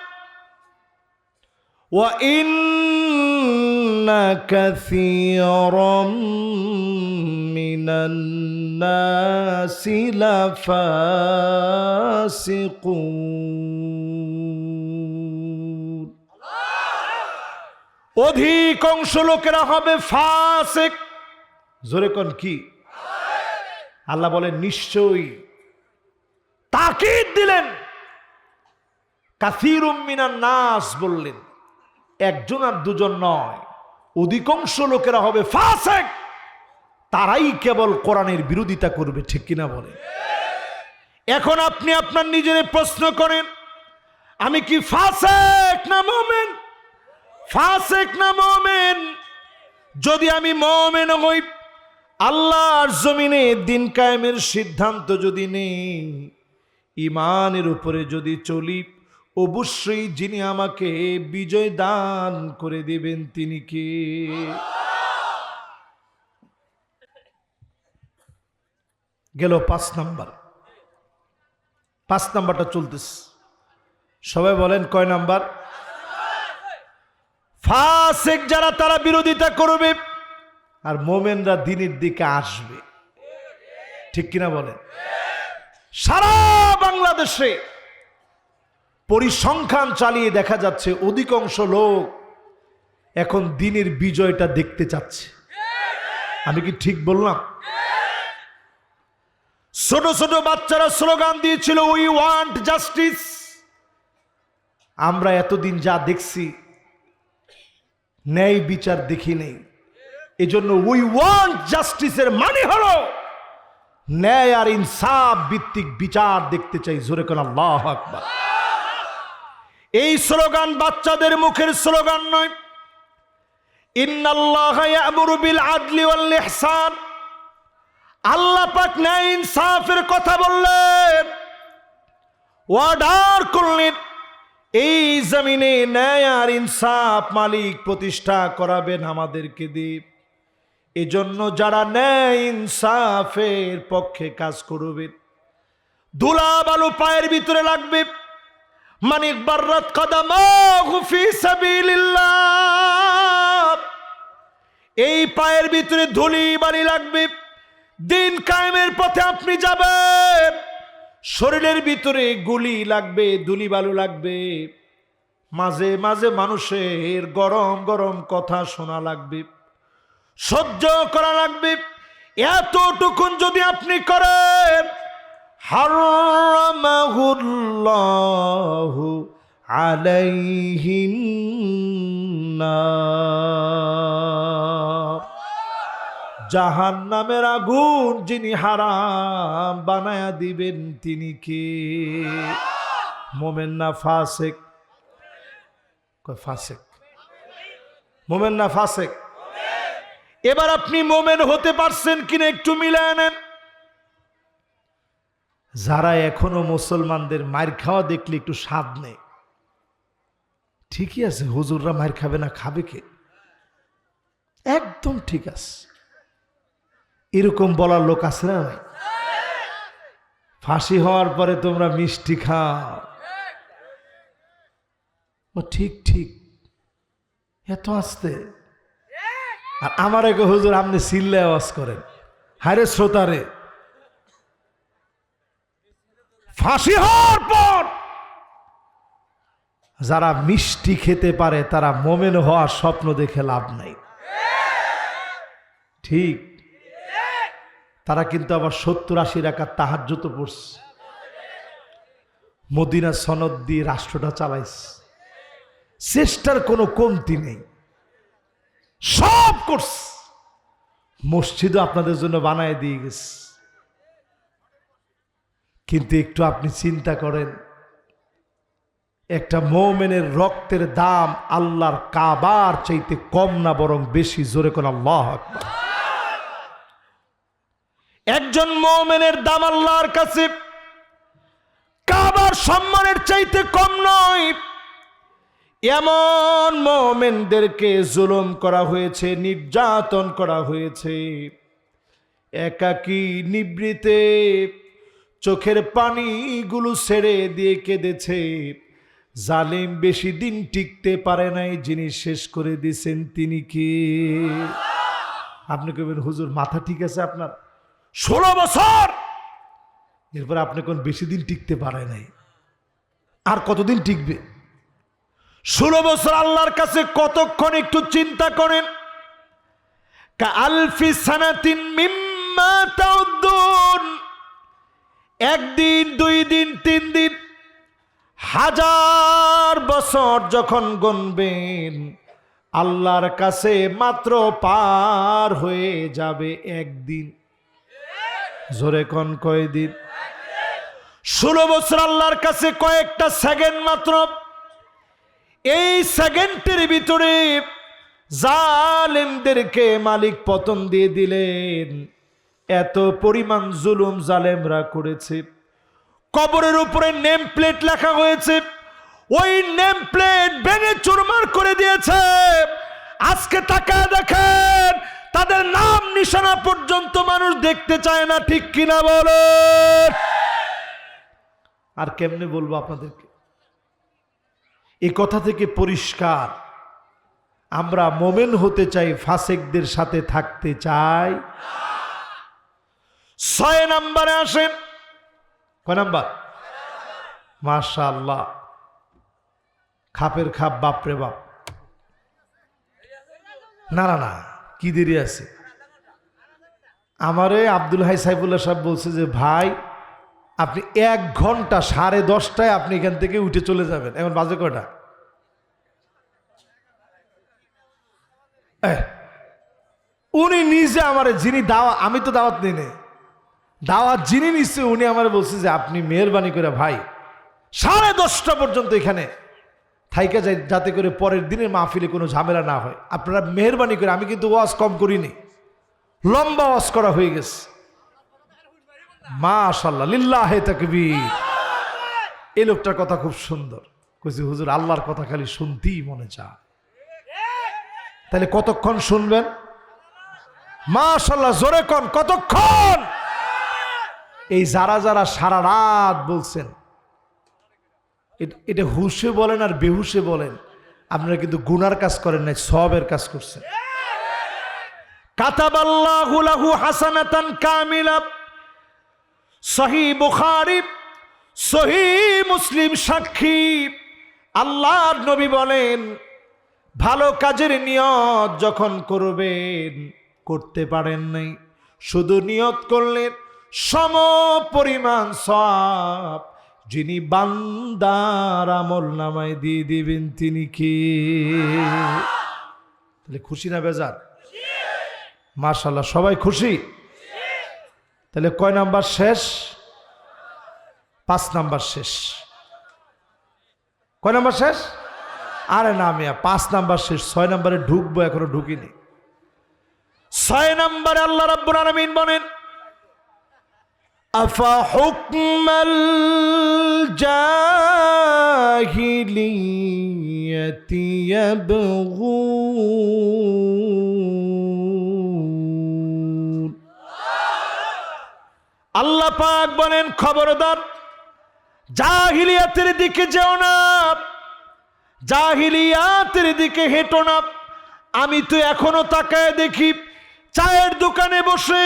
ওয়া ইন্না কাসীরাম মিনান নাসি লাফাসিকুন, অধিকাংশ লোকেরা হবে ফাসিক। জোরে কোন কি? আল্লাহ বলেন নিশ্চয়ই, তাকিদ দিলেন, কাসীরুম মিনান নাস বললেন, একজন আর দুজন নয়, অধিকাংশ লোকেরা হবে ফাসিক, তারাই কেবল কোরআনের বিরোধিতা করবে, ঠিক কিনা বলে? এখন আপনি আপনার নিজের প্রশ্ন করেন, আমি কি ফাসিক না মুমিন? ফাসিক না মুমিন? যদি আমি মুমিন হই, আল্লাহর জমিনে দিন কায়েমের সিদ্ধান্ত যদি নেই, ঈমানের উপরে যদি চলি, অবশ্যই যিনি আমাকে বিজয় দান করে দিবেন তিনি কে? গেল 5 নাম্বার। 5 নাম্বারটা চলতেছে, সবাই বলেন কয় নাম্বার? ফাসিক যারা তারা বিরোধিতা করবে, আর মোমেনরা দ্বীনের দিকে আসবে। ঠিক কিনা বলেন? সারা বাংলাদেশে পরিসংখ্যান চালিয়ে দেখা যাচ্ছে অধিকাংশ লোক এখন দ্বীনের বিজয়টা দেখতে চাচ্ছে। আমি কি ঠিক বললাম? ছোট ছোট বাচ্চারা স্লোগান দিয়েছিল উই ওয়ান্ট জাস্টিস। আমরা এতদিন যা দেখছি ন্যায় বিচার দেখি নেই, এজন্য উই ওয়ান্ট জাস্টিসের মানে হলো ন্যায় আর ইনসাফ ভিত্তিক বিচার দেখতে চাই। জোরে কোন আল্লাহু আকবার। এই স্লোগান বাচ্চাদের মুখের স্লোগান নয়। ইন্নাল্লাহা ইয়া'মুরু বিল আদলি ওয়াল ইহসান, আল্লাহ পাক ন্যায় ইনসাফের কথা বললেন, অর্ডার করলেন এই জমিনে ন্যায় আর ইনসাফ মালিক প্রতিষ্ঠা করাবেন আমাদেরকে দিয়ে। এজন্য যারা ন্যায় ইনসাফের পক্ষে কাজ করবেন, ধুলা বালু পায়ের ভিতরে লাগবে, মানিক বাররাত কদামাহু ফি সাবিলিল্লাহ, এই পায়ের ভিতরে ধুলি বালি লাগবে। দিন কায়েমের পথে আপনি যাবেন, শরীরের ভিতরে গুলি লাগবে, ধুলি বালু লাগবে, মাঝে মাঝে মানুষের গরম গরম কথা শোনা লাগবে, সহ্য করা লাগবে। এতটুকুন যদি আপনি করেন, হারামাহুল্লাহু আলাইহিন নার, জাহান্নামের আগুন যিনি হারাম বানায়া দিবেন তিনি কে? মোমেন না ফাসিক? কয় ফাসিক। মোমেন না ফাসিক? এবার আপনি মোমেন হতে পারছেন কিনা একটু মিলায় নেন। যারা এখনো মুসলমানদের মার খাওয়া দেখলে একটু স্বাদ নেই, ঠিকই আছে, হুজুররা মার খাবে না, খাবে কে? একদম ঠিক আছে, এরকম বলার লোক আছে না? ফাঁসি হওয়ার পরে তোমরা মিষ্টি খাও, ঠিক ঠিক, এত আসতে। আর আমার এক হুজুর আপনি চিল্লে আওয়াজ করেন, হায়রে শ্রোতারে, ফাঁসি হওয়ার পর যারা মিষ্টি খেতে পারে তারা মোমেন হওয়ার স্বপ্ন দেখে লাভ নাই। ঠিক, তারা কিন্তু আবার 70-80 রাকাত তাহাজ্জুদ পড়ছে, মদিনা সনদ দিয়ে রাষ্ট্রটা চালাইছে, চেষ্টার কোনো কমতি নেই, সব করছে, মসজিদও আপনাদের জন্য বানায় দিয়ে গেছে। কিন্তু একটু আপনি চিন্তা করেন, একটা মুমিনের রক্তের দাম আল্লাহর কাবার চাইতে কম না বরং বেশি? জোরে কোন আল্লাহু আকবার। একজন মুমিনের দাম আল্লাহর কাছে কাবার সম্মানের চাইতে কম নয়। এমন মুমিনদেরকে জুলুম করা হয়েছে, নির্যাতন করা হয়েছে, একাকী নিবৃতে চোখের পানিগুলো ছেড়ে দিয়ে কেঁদেছে। জালিম বেশি দিন টিকতে পারে নাই, যিনি শেষ করে দিয়েছেন তিনি কি? আপনি কবেন হুজুর মাথা ঠিক আছে আপনার? 16 বছর, এরপর আপনি কোন বেশি দিন টিকতে পারে নাই, আর কতদিন টিকবে? 16 বছর আল্লাহর কাছে কতক্ষণ একটু চিন্তা করেন। কা আলফি সানাতিন মিম্মা তাউদ্দুন, একদিন, 2 দিন, 3 দিন, 1000 বছর যখন গুনবেন, আল্লাহর কাছে মাত্র পার হয়ে যাবে একদিন। জোরে কোন কয়দিন? 16 বছর আল্লাহর কাছে কয়েকটা সেকেন্ড মাত্র। এই সেকেন্ডের ভিতরে জালেমদেরকে মালিক পতন দিয়ে দিলেন, এত পরিমাণ জুলুম জালেমরা করেছে। কবরের উপরে নেম প্লেট লেখা হয়েছে, ওই নেম প্লেট ভেঙে চুরমার করে দিয়েছে। আজকে তাকায় দেখেন, তাদের নাম নিশানা পর্যন্ত মানুষ দেখতে চায় না, ঠিক কিনা বলেন? আর কেমনে বলবো আপনাদেরকে? এই কথা থেকে পরিষ্কার, আমরা মোমেন হতে চাই, ফাসেকদের সাথে থাকতে চাই। 6 নম্বরে আসেন। কয় নাম্বার? মাশাআল্লাহ, খাপের খাপ, বাপরে বাপ। না না না, কি দেরি আছে? আমারে আব্দুল হাই সাইফুল্লাহ সাহেব বলছে যে ভাই আপনি 1 ঘন্টা 10:30টায় আপনি এখান থেকে উঠে চলে যাবেন। এখন বাজে কয়টা? উনি নিজে আমার, যিনি দাওয়াত, আমি তো দাওয়াত নিই নে, দাওয়াত যিনি নিচ্ছে উনি আমার বলছে যে আপনি মেহরবানি করে ভাই 10:30টা পর্যন্ত এখানে থাইকা যাই, যাতে করে পরের দিনের মাহফিলে কোনো ঝামেলা না হয়। আপনারা মেহরবানি করে, আমি কিন্তু ওয়াজ কম করিনি, লম্বা ওয়াজ করা হয়ে গেছে। মাশাআল্লাহ, লিল্লাহে তাকবীর। এই লোকটার কথা খুব সুন্দর, কইছে হুজুর আল্লাহর কথা খালি শুনতেই মনে চায়। তাহলে কতক্ষণ শুনবেন? মাশাআল্লাহ, জোরে কোন কতক্ষণ? এই যারা যারা সারা রাত বলছেন, এটা হুশে বলেন আর বেহুশে বলেন, আপনারা কিন্তু গুনার কাজ করেন নাই, সওয়াবের কাজ করছেন। কাতাবাল্লাহু লাহু হাসানাতান কামিলা। সহিহ বুখারী, সহিহ মুসলিম সাক্ষী। আল্লাহর নবী বলেন, ভালো কাজের নিয়ত যখন করবেন, করতে পারেন নাই, শুধু নিয়ত করলেন, সম পরিমাণ সওয়াব যিনি বান্দার আমল নামায় দিয়ে দিবেন তিনি কি? তাহলে খুশি না বেজার? মাশাআল্লাহ, সবাই খুশি। তাহলে কয় নাম্বার শেষ? 5 নাম্বার শেষ। কয় নাম্বার শেষ? আরে না মিয়া, 5 নাম্বার শেষ, 6 নাম্বারে ঢুকবো, এখনো ঢুকিনি। 6 নাম্বারে আল্লাহ রাব্বুল আলামিন বলেন, আফা হুকমাল জাহিলিয়াতি ইয়াবগুন। আল্লাহ পাক বলেন, খবরদার জাহিলিয়াতের দিকে যেও না, জাহিলিয়াতের দিকে হেঁটো না। আমি তো এখনো তাকায় দেখি, চায়ের দোকানে বসে,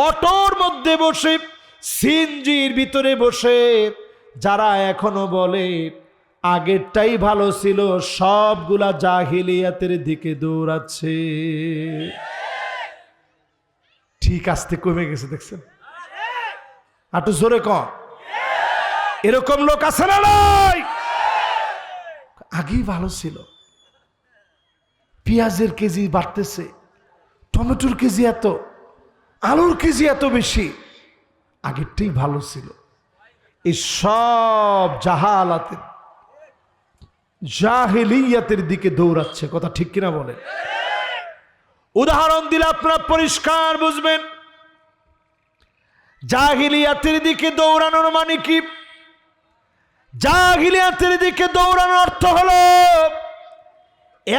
অটোর মধ্যে বসে, সিএনজির ভিতরে বসে যারা এখনো বলে আগেরটাই ভালো ছিল, সবগুলা জাহিলিয়াতের দিকে দৌড়াচ্ছে। ঠিক আস্তে কমে গেছে, দেখছেন? একটু জোরে কম। এরকম লোক আছে না নাই? আগেই ভালো ছিল, পেঁয়াজের কেজি বাড়তেছে, টমেটোর কেজি এত, আলুর কেজি এত বেশি, আগেরটাই ভালো ছিল। এই সব জাহালাতের, জাহিলিয়াতের দিকে দৌড়াচ্ছে। কথা ঠিক কিনা বলে? উদাহরণ দিলে আপনারা পরিষ্কার বুঝবেন। জাহিলিয়াতের দিকে দৌড়ানোর মানে কি? জাহিলিয়াতের দিকে দৌড়ানোর অর্থ হলো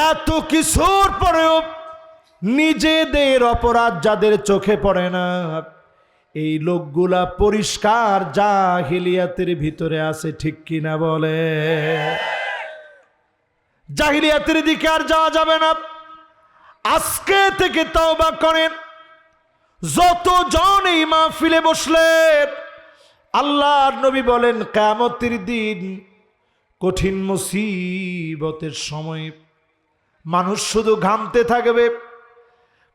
এত কিছুর পরেও নিজেদের অপরাধ যাদের চোখে পড়ে না, এই লোকগুলা পরিষ্কার জাহিলিয়াতের ভিতরে আছে, ঠিক কিনা বলে? জাহিলিয়াতের দিকে আর যাওয়া যাবে না। আজকে থেকে তওবা করেন। যতজন এই মাহফিলে বসলেন, আল্লাহর নবী বলেন কিয়ামতের দিন, কঠিন মুসিবতের সময় মানুষ শুধু ঘামতে থাকবে,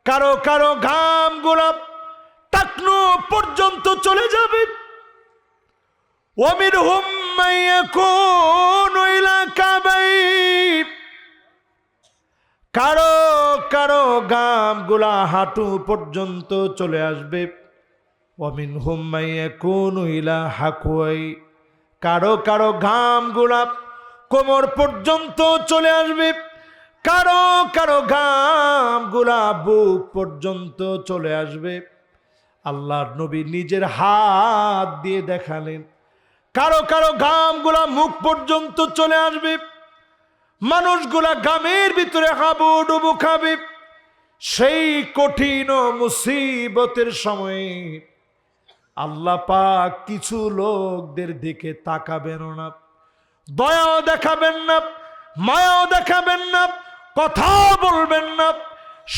কারো কারো ঘাম গোলাপ টাকনো পর্যন্ত চলে যাবে। ওয়ামিনহুম মান ইয়াকুনু ইলা কাবাইব, কারো কারো ঘাম গোলা হাঁটু পর্যন্ত চলে আসবে। ওয়ামিনহুম মান ইয়াকুনু ইলা হাকুয়াই, কারো কারো ঘাম গোলা কোমর পর্যন্ত চলে আসবে, কারো কারো ঘাম গোলা বুক পর্যন্ত চলে আসবে। আল্লাহর নবী নিজের হাত দিয়ে দেখালেন, কারো কারো ঘামগুলা মুখ পর্যন্ত চলে আসবে, মানুষগুলা ঘামের ভিতরে হাবুডুবু খাবে। সেই কঠিন ও মুসিবতের সময়ে আল্লাহ পাক কিছু লোকদের দিকে তাকাবেন না, দয়াও দেখাবেন না, মায়াও দেখাবেন না, কথা বলবেন না।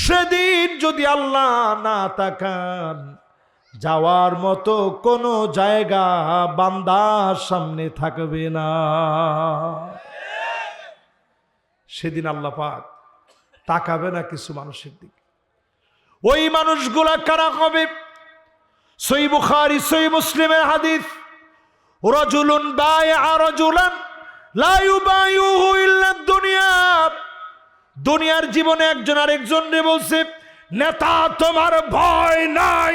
সেদিন যদি আল্লাহ না তাকান, যাওয়ার মতো কোনো জায়গা বান্দার সামনে থাকবে না। সেদিন আল্লাহ পাক তাকাবে না কিছু মানুষের দিকে। ওই মানুষগুলা কারা হবে? সহিহ বুখারী সহিহ মুসলিমের হাদিস, রাজুলুন বায়আ রাজুলান লা ইউবাইউহু ইল্লা দুনিয়া। দুনিয়ার জীবনে একজন আরেকজনকে বলছে, নেতা তোমার ভয় নাই।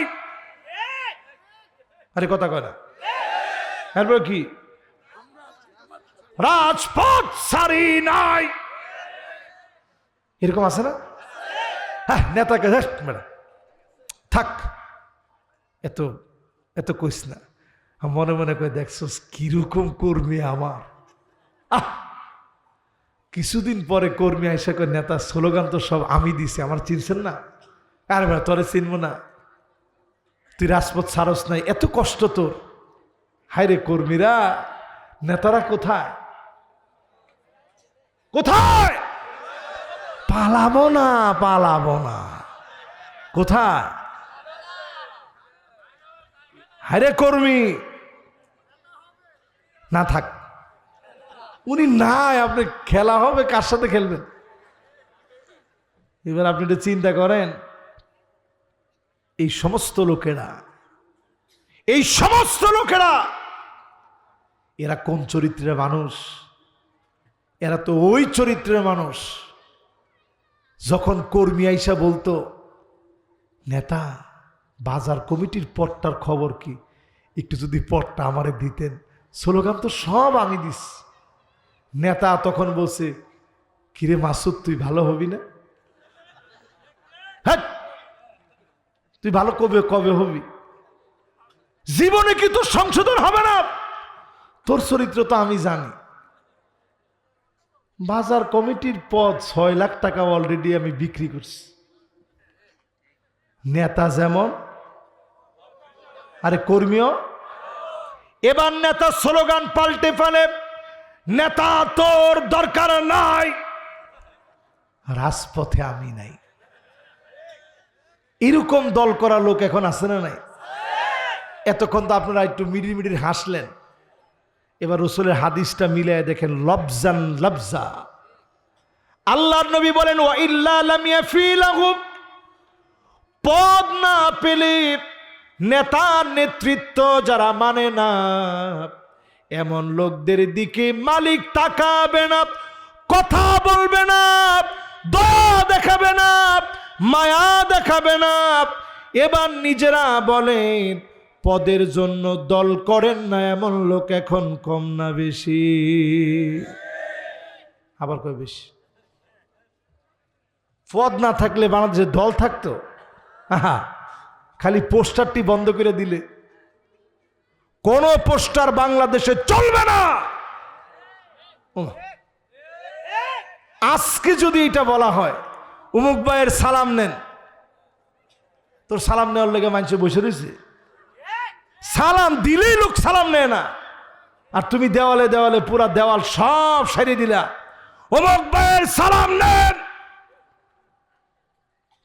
আরে কথা কয় না, এরপর কি? রাজপথ সারি নাই, এরকম আছে না? হ্যাঁ, নেতাকে থাক, এত এত কইস না। মনে মনে করে দেখছস কিরকম কর্মী আমার। কিছুদিন পরে কর্মী আইসা করে, নেতা স্লোগান তো সব আমি দিছি, আমার চিনছেন না? আরে ভাই তোরে চিনবো না, তুই রাজপথ ছাড়স নাই, এত কষ্ট তোর। হায়রে কর্মীরা, নেতারা কোথায় কোথায়? পালাবো না, পালাবো না, কোথায়? হায়রে কর্মী না থাক, উনি নাই, আপনি খেলা হবে, কার সাথে খেলবেন? এবার আপনি এটা চিন্তা করেন, এই সমস্ত লোকেরা এরা কোন চরিত্রের মানুষ? এরা তো ওই চরিত্রের মানুষ, যখন কর্মী আইসা বলতো, নেতা বাজার কমিটির পটটার খবর কি, একটু যদি পটটা আমারে দিতেন, স্লোগান তো সব আমি দিস। নেতা তখন বলছে, কিরে মাসুদ তুই ভালো হবি না? হ্যাঁ, তুই ভালো কবে হবি? জীবনে কি তোর সংশোধন হবে না? তোর চরিত্র তো আমি জানি। বাজার কমিটির পদ 6 লাখ টাকা অলরেডি আমি বিক্রি করছি। নেতা যেমন, আরে কর্মীও। এবার নেতা স্লোগান পাল্টে ফেলে, নেতা তোর দরকার নাই, রাজপথে আমি নাই। এরকম দল করা লোক এখন আছে না নাই? এতক্ষণ তো আপনারা একটু মিডির হাসলেন। এবার রাসূলের হাদিসটা মিলিয়ে দেখেন, লবজান লবজা। আল্লাহর নবী বলেন, ওয়া ইল্লা লাম ইয়াফিলাহু, পদ না পেলে, নেতার নেতৃত্ব যারা মানে না, এমন লোকদের দিকে মালিক তাকাবে না, কথা বলবে না, দয়া দেখাবে না, মায়া দেখাবে না। এবার নিজেরা বলেন, পদের জন্য দল করেন না এমন লোক এখন কম না বেশি? আবার কয় বেশি। পদ না থাকলে বাংলাদেশে দল থাকতো? খালি পোস্টারটি বন্ধ করে দিলে, কোন পোস্টার বাংলাদেশে চলবে না। আজকে যদি এটা বলা হয়, অমুক ভাইয়ের সালাম নেন, তোর সালাম নেওয়ার লেগে মানুষ বসে রয়েছে, সালাম দিলেই লোক সালাম নেয় না। আর তুমি দেওয়ালে দেওয়ালে পুরা দেওয়াল সব সারিয়ে দিলা, অমুক ভাইয়ের সালাম নেন।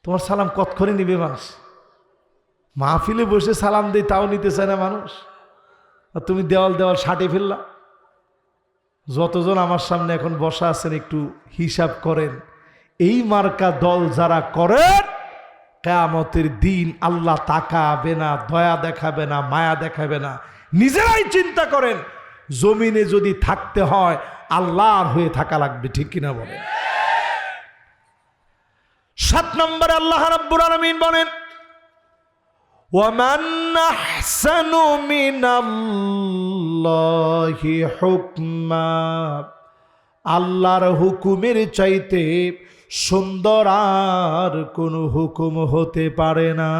তোমার সালাম কতক্ষণে নিবে মানুষ? মাহফিলে বসে সালাম দেয়, তাও নিতে চায় না মানুষ। আর তুমি দেওয়াল দেওয়াল সাটে ফেললা। যতজন আমার সামনে এখন বসা আছেন, একটু হিসাব করেন, এই মার্কা দল যারা করেন, কিয়ামতের দিন আল্লাহ তাকাবে না, দয়া দেখাবে না, মায়া দেখাবে না। নিজেরাই চিন্তা করেন, জমিনে যদি থাকতে হয় আল্লাহর হয়ে থাকা লাগবে, ঠিক কিনা বলেন? 7 নম্বরে আল্লাহ রাব্বুল আলামিন বলেন, ওয়ামান আহসানু মিনাল্লাহি হুকমা, আল্লাহর হুকুমের চাইতে সুন্দর আর কোনো হুকুম হতে পারে না।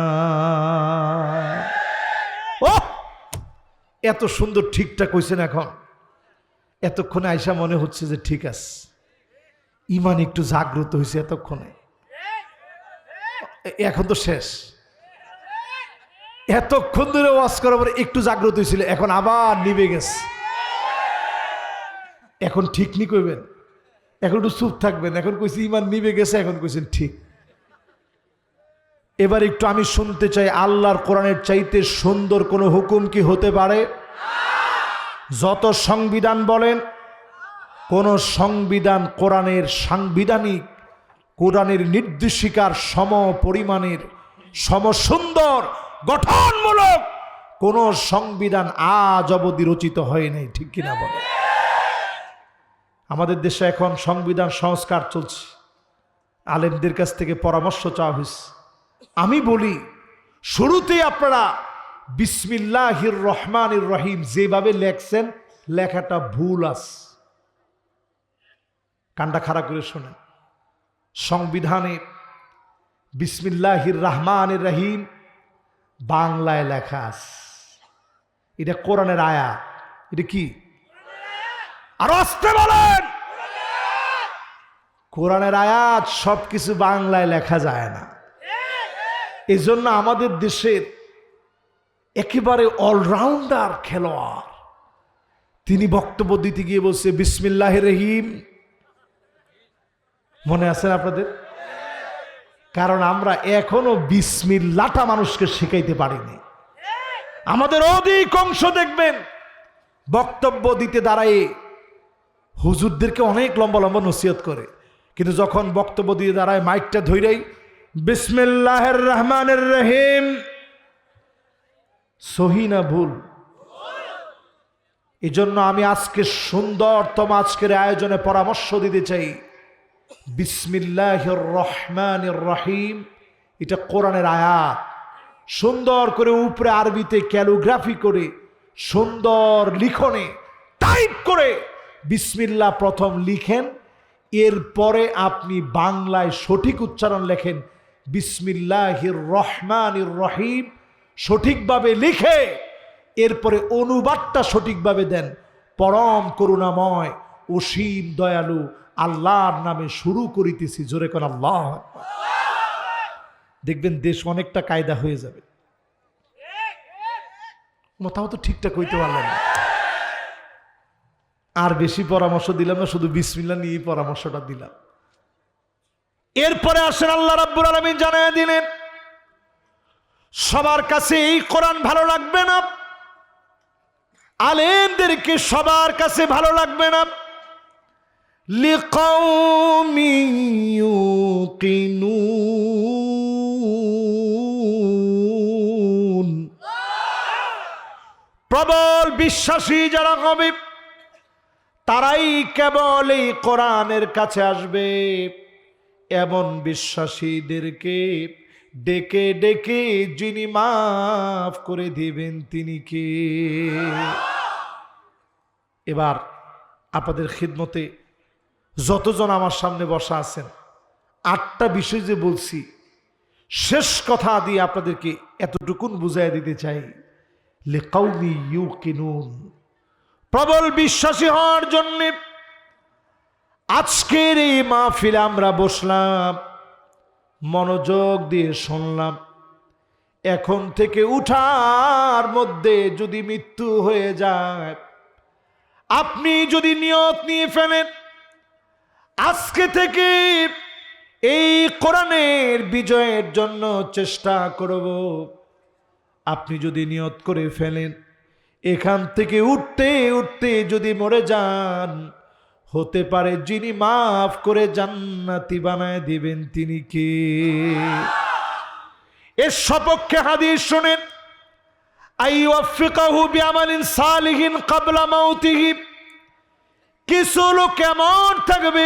ও এত সুন্দর ঠিকঠাক কইছেন। এখন এতক্ষণে আইসা মনে হচ্ছে যে ঠিক আছে, ইমান একটু জাগ্রত হয়েছে এতক্ষণে। এখন তো শেষ। এতক্ষণ ধরে ওয়াজ করার পরে একটু জাগ্রত হয়েছিল, এখন আবার নিভে গেছে। এখন ঠিক নি কইবেন, এখন একটু চুপ থাকবেন। এখন কইছি ইমান নিভে গেছে, এখন কইছেন ঠিক। এবার একটু আমি শুনতে চাই, আল্লাহর কোরআনের চাইতে সুন্দর কোনো হুকুম কি হতে পারে? যত সংবিধান বলেন, কোন সংবিধান কোরআনের সাংবিধানিক, কোরআনের নির্দেশিকার সম পরিমাণের সমসুন্দর গঠনমূলক কোন সংবিধান আজ অবধি রচিত হয় নাই, ঠিক কিনা বলে? আমাদের দেশে এখন সংবিধান সংস্কার চলছে, আলেমদের কাছ থেকে পরামর্শ চাওয়া হয়েছে। আমি বলি, শুরুতেই আপনারা বিসমিল্লাহির রহমানির রহিম যেভাবে লেখছেন, লেখাটা ভুল আছে। কানটা খাড়া করে শোনেন। সংবিধানে বিসমিল্লাহির রহমানির রহিম বাংলায় লেখা আছে, এটা কোরআনের আয়াত। এটা কি? আর আস্তে বলেন। কোরআনের আয়াত সবকিছু বাংলায় লেখা যায় না। এই জন্য আমাদের দেশের একেবারে অলরাউন্ডার খেলোয়াড়, তিনি বক্তব্য দিতে গিয়ে বলছে বিসমিল্লাহির রহিম। মনে আছেন আপনাদের? কারণ আমরা এখনো বিসমিল্লাহটা মানুষকে শিখাইতে পারিনি। আমাদের অধিকাংশ দেখবেন বক্তব্য দিতে দাঁড়ায় হুজুরদেরকে অনেক লম্বা লম্বা নসিহত করে, কিন্তু যখন বক্তব্য দিয়ে দাঁড়ায় মাইকটা ধইরাই বিসমিল্লাহির রহমানির রহিম, সহি না ভুল? এই জন্য আমি আজকে সুন্দরতম আজকের আয়োজনে পরামর্শ দিতে চাই, বিসমিল্লাহির রহমানির রহিম এটা কোরআনের আয়াত। সুন্দর করে উপরে আরবিতে ক্যালিগ্রাফি করে, সুন্দর লিখনে টাইপ করে বিসমিল্লাহ প্রথম লিখেন, এরপরে আপনি বাংলায় সঠিক উচ্চারণ লেখেন বিসমিল্লাহির রহমানির রহিম, সঠিকভাবে লিখে এরপরে অনুবাদটা সঠিকভাবে দেন। পরম করুণাময় অসীম দয়ালু আল্লাহর নামে শুরু করিতেছি, জোরে কোন আল্লাহ। দেখবেন দেশ অনেকটা কায়দা হয়ে যাবে। মোটাও তো ঠিকঠাক হইতে পারলেন না। আর বেশি পরামর্শ দিলাম না, শুধু বিসমিল্লাহ নিয়ে পরামর্শটা দিলাম। এরপরে আসেন আল্লাহ রাব্বুল আলামিন জানায় দিলেন, সবার কাছে এই কোরআন ভালো লাগবে না, আলেমদেরকে সবার কাছে ভালো লাগবে না। লিকাউমি ইউকিনুন, প্রবল বিশ্বাসী যারা হবে তারাই কেবল এই কোরআনের কাছে আসবে। এমন বিশ্বাসীদেরকে ডেকে ডেকে যিনি মাফ করে দিবেন তিনি কে? এবার আপনাদের খিদমতে যতজন আমার সামনে বসা আছেন, 8টা বিষয় যে বলছি, শেষ কথা দিয়ে আপনাদেরকে এতটুকুন বুঝাই দিতে চাই, লিকাউমি ইউকিনুন, প্রবল বিশ্বাসী হওয়ার জন্য আজকের এই মাহফিলে আমরা বসলাম, মনোযোগ দিয়ে শুনলাম। এখন থেকে উঠার মধ্যে যদি মৃত্যু হয়ে যায়, আপনি যদি নিয়ত নিয়ে ফেলেন আজকে থেকে এই কোরআনের বিজয়ের জন্য চেষ্টা করব, আপনি যদি নিয়ত করে ফেলেন এখান থেকে উঠতে উঠতে যদি মরে যান, হতে পারে যিনি মাফ করে জান্নাতি বানায় দিবেন তিনি কে? এর সপক্ষে হাদিস শুনেন, আইওয়াফিকাহু বিআমালিন সালিহিন ক্বাবলা মাউতিহি, কিছু লোক কেমন থাকবে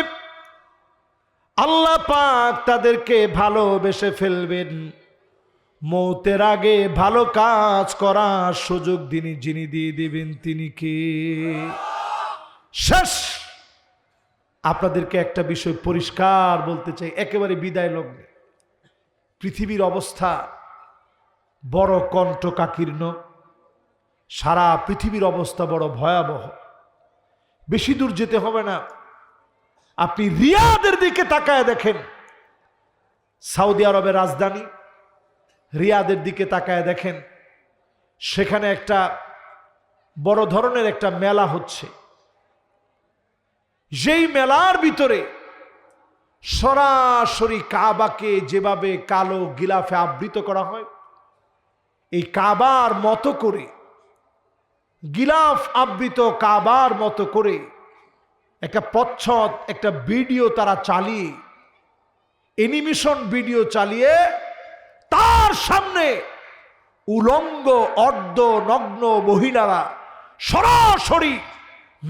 আল্লাহ পাক তাদেরকে ভালোবেসে ফেলবেন, মৌতের আগে ভালো কাজ করার সুযোগ যিনি দিয়ে দিবেন তিনি কে? শেষ আপনাদেরকে একটা বিষয় পরিষ্কার বলতে চাই, একেবারে বিদায় লগ্নে। পৃথিবীর অবস্থা বড় কণ্টকাকীর্ণ, সারা পৃথিবীর অবস্থা বড় ভয়াবহ। বেশি দূর যেতে হবে না, আপনি রিয়াদের দিকে তাকায় দেখেন, সৌদি আরবের রাজধানী রিয়াদের দিকে তাকায় দেখেন, সেখানে একটা বড় ধরনের একটা মেলা হচ্ছে। যেই মেলার ভিতরে সরাসরি কাবাকে যেভাবে কালো গিলাফে আবৃত করা হয়, এই কাবার মতো করে, গিলাফ আবৃত কাবার মতো করে একটা প্রচ্ছদ, একটা ভিডিও তারা চালিয়ে, অ্যানিমেশন ভিডিও চালিয়ে তার সামনে উলঙ্গ অর্ধ নগ্ন মহিলারা সরাসরি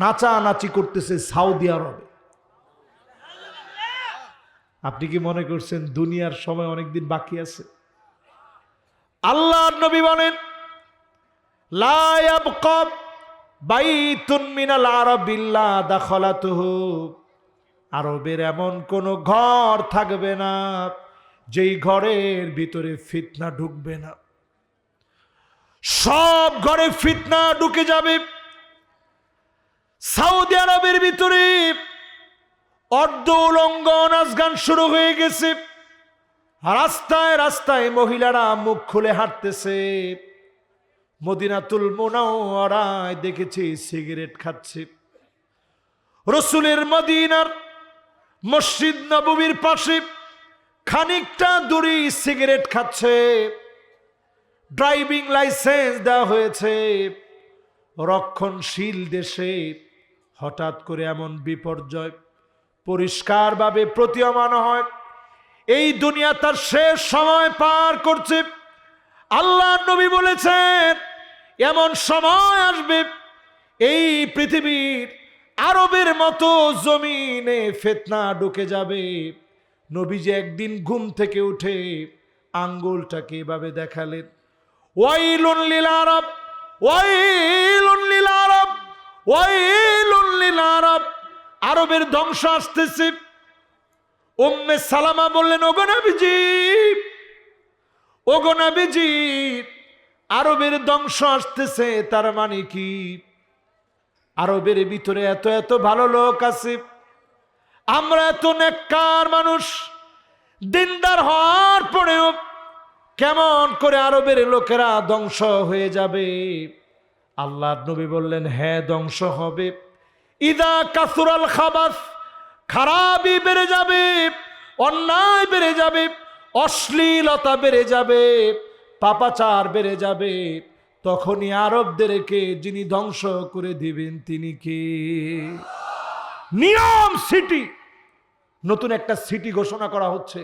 নাচানাচি করতেছে সৌদি আরবে। আপনি কি মনে করছেন দুনিয়ার সময় অনেকদিন বাকি আছে? আল্লাহর নবী বলেন, লা ইয়াবকা বাইতুন মিনাল আরাবি ইল্লা দাখালাতুহু, আরবের এমন কোন ঘর থাকবে না যেই ঘরের ভিতরে ফিতনা ঢুকবে না। সব ঘরে ফিতনা ঢুকে যাবে। সৌদি আরবের ভিতরে অর্ধ উলঙ্গ নাচ গান শুরু হয়ে গেছে। রাস্তায় রাস্তায় মহিলারা মুখ খুলে হাঁটতেছে। মদিনাতুল মুনাওয়ারায় দেখেছি সিগারেট খাচ্ছে। রসুলের মদিনার মসজিদ নববীর পাশে খানিকটা দূরে সিগারেট খাচ্ছে। ড্রাইভিং লাইসেন্স দেওয়া হয়েছে। রক্ষণশীল দেশে হঠাৎ করে এমন বিপর্যয় পরিষ্কারভাবে প্রতীয়মান হয়। এই দুনিয়া তার শেষ সময় পার করছে। আল্লাহ নবী বলেছেন, এমন সময় আসবে এই পৃথিবীর আরবের মতো জমিনে ফিতনা ঢুকে যাবে। নবীজি একদিন ঘুম থেকে উঠে আঙ্গুলটাকে এভাবে দেখালেন, ওয়াইলুন লিল আরব, ওয়াইলুন লিল আরব, ওয়াইলুন লিল আরব, আরবের ধ্বংস আসতেছে। উম্মে সালামা বললেন, ওগো নবীজি, ওগো নবীজি, আরবের ধ্বংস আসতেছে, তার মানে কি? আরবের ভিতরে এত এত ভালো লোক আছে, আমরা এত নেককার মানুষ, দিনদার হওয়ার পরেও কেমন করে আরবের লোকেরা ধ্বংস হয়ে যাবে? আল্লাহর নবী বললেন, হ্যাঁ, ধ্বংস হবে। ইদা কাসুরাল খাবাস, খারাপই বেড়ে যাবে, অন্যায় বেড়ে যাবে, অশ্লীলতা বেড়ে যাবে, পাপাচার বেড়ে যাবে। তখনই আরবদেরকে যিনি ধ্বংস করে দিবেন তিনি কে? নিয়ম সিটি, নতুন একটা সিটি ঘোষণা করা হচ্ছে।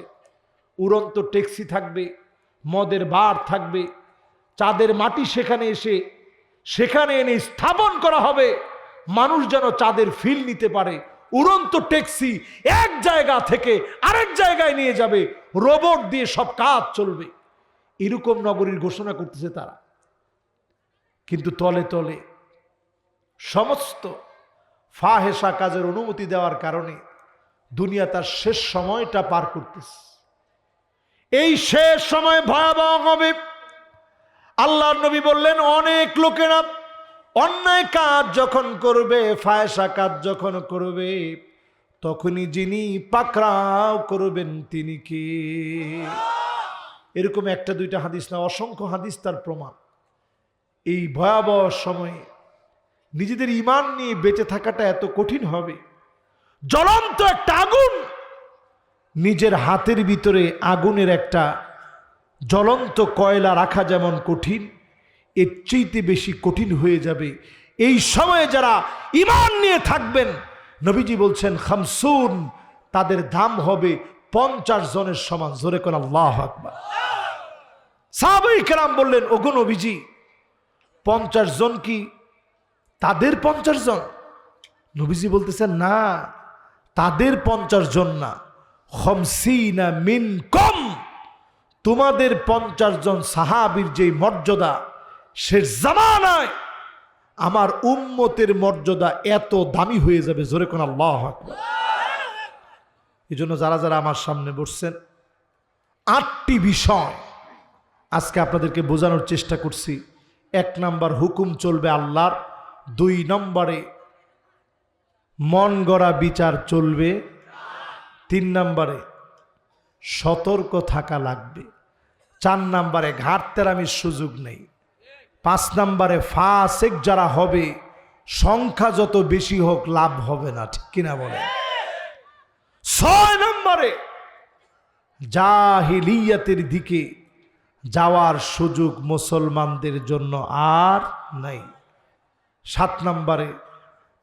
উড়ন্ত ট্যাক্সি থাকবে, মদের বার থাকবে, চাঁদের মাটি সেখানে এনে স্থাপন করা হবে। মানুষ যেন চাঁদের ফিল নিতে পারে। উড়ন্ত ট্যাক্সি এক জায়গা থেকে আরেক জায়গায় নিয়ে যাবে, রোবট দিয়ে সব কাজ চলবে। এরকম নগরীর ঘোষণা করতেছে তারা। কিন্তু তলে তলে সমস্ত ফাহেসা কাজের অনুমতি দেওয়ার কারণে দুনিয়া তার শেষ সময়টা পার করতেছে। এই শেষ সময় ভয়াবহ হবে। আল্লাহর নবী বললেন, অনেক লোকেরা অন্যায় কাজ যখন করবে, ফাহেসা কাজ যখন করবে, তখনই যিনি পাকড়াও করবেন তিনি কি? এরকম একটা দুইটা হাদিস না, অসংখ্য হাদিস তার প্রমাণ। এই ভয়াবহ সময়ে নিজেদের ঈমান নিয়ে বেঁচে থাকাটা এত কঠিন হবে। জ্বলন্ত একটা আগুন, নিজের হাতের ভিতরে আগুনের একটা জ্বলন্ত কয়লা রাখা যেমন কঠিন, এর চেয়ে বেশি কঠিন হয়ে যাবে এই সময়ে যারা ঈমান নিয়ে থাকবেন। নবীজি বলছেন, খামসুন, তাদের দাম হবে 50 জনের সমান। জোরে কোন আল্লাহু আকবার। সাহাবায়ে কেরাম বললেন, ওগো নবীজি, 50 জন কি তাদের 50 জন? নবীজি বলতেছেন, না, তাদের 50 জন না, খামসিনা মিনকুম, তোমাদের 50 জন সাহাবীর যে মর্যাদা, সে জামানায় আমার উম্মতের মর্যাদা এত দামি হয়ে যাবে। জোরে কোন আল্লাহু আকবার। এই জন্য যারা যারা আমার সামনে বসছেন 8টি বিষয় আজকে আপনাদেরকে বোঝানোর চেষ্টা করছি। 1 নাম্বার হুকুম চলবে আল্লাহর, 2 নম্বরে মন গড়া বিচার চলবে, 3 নম্বরে সতর্ক থাকা লাগবে, 4 নম্বরে ঘাটতেরামির সুযোগ নেই, 5 নম্বরে ফাসেক যারা হবে সংখ্যা যত বেশি হোক লাভ হবে না, ঠিক কিনা বলে। 6 নম্বরে জাহিলিয়াতের দিকে যাওয়ার সুযোগ মুসলমানদের জন্য আর নাই। 7 নম্বরে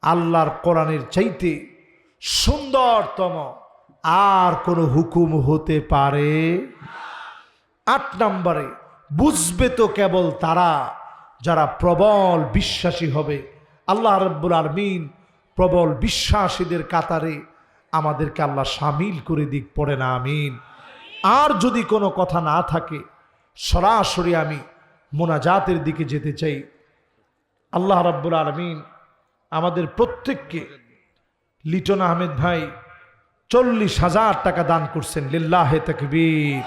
আল্লাহর কোরআনের চাইতে সুন্দরতম আর কোনো হুকুম হতে পারে। 8 নম্বরে বুঝবে তো কেবল তারা যারা প্রবল বিশ্বাসী হবে। আল্লাহ রাব্বুল আলামিন প্রবল বিশ্বাসীদের কাতারে আমাদেরকে আল্লাহ শামিল করে দিক, পড়ে না আমিন। আর যদি কোনো কথা না থাকে সরাসরি আমি মোনাজাতের দিকে যেতে চাই। আল্লাহ রাব্বুল আলামিন আমাদের প্রত্যেককে, লিটন আহমেদ ভাই 40,000 টাকা দান করছেন, লিল্লাহে তাকবীর।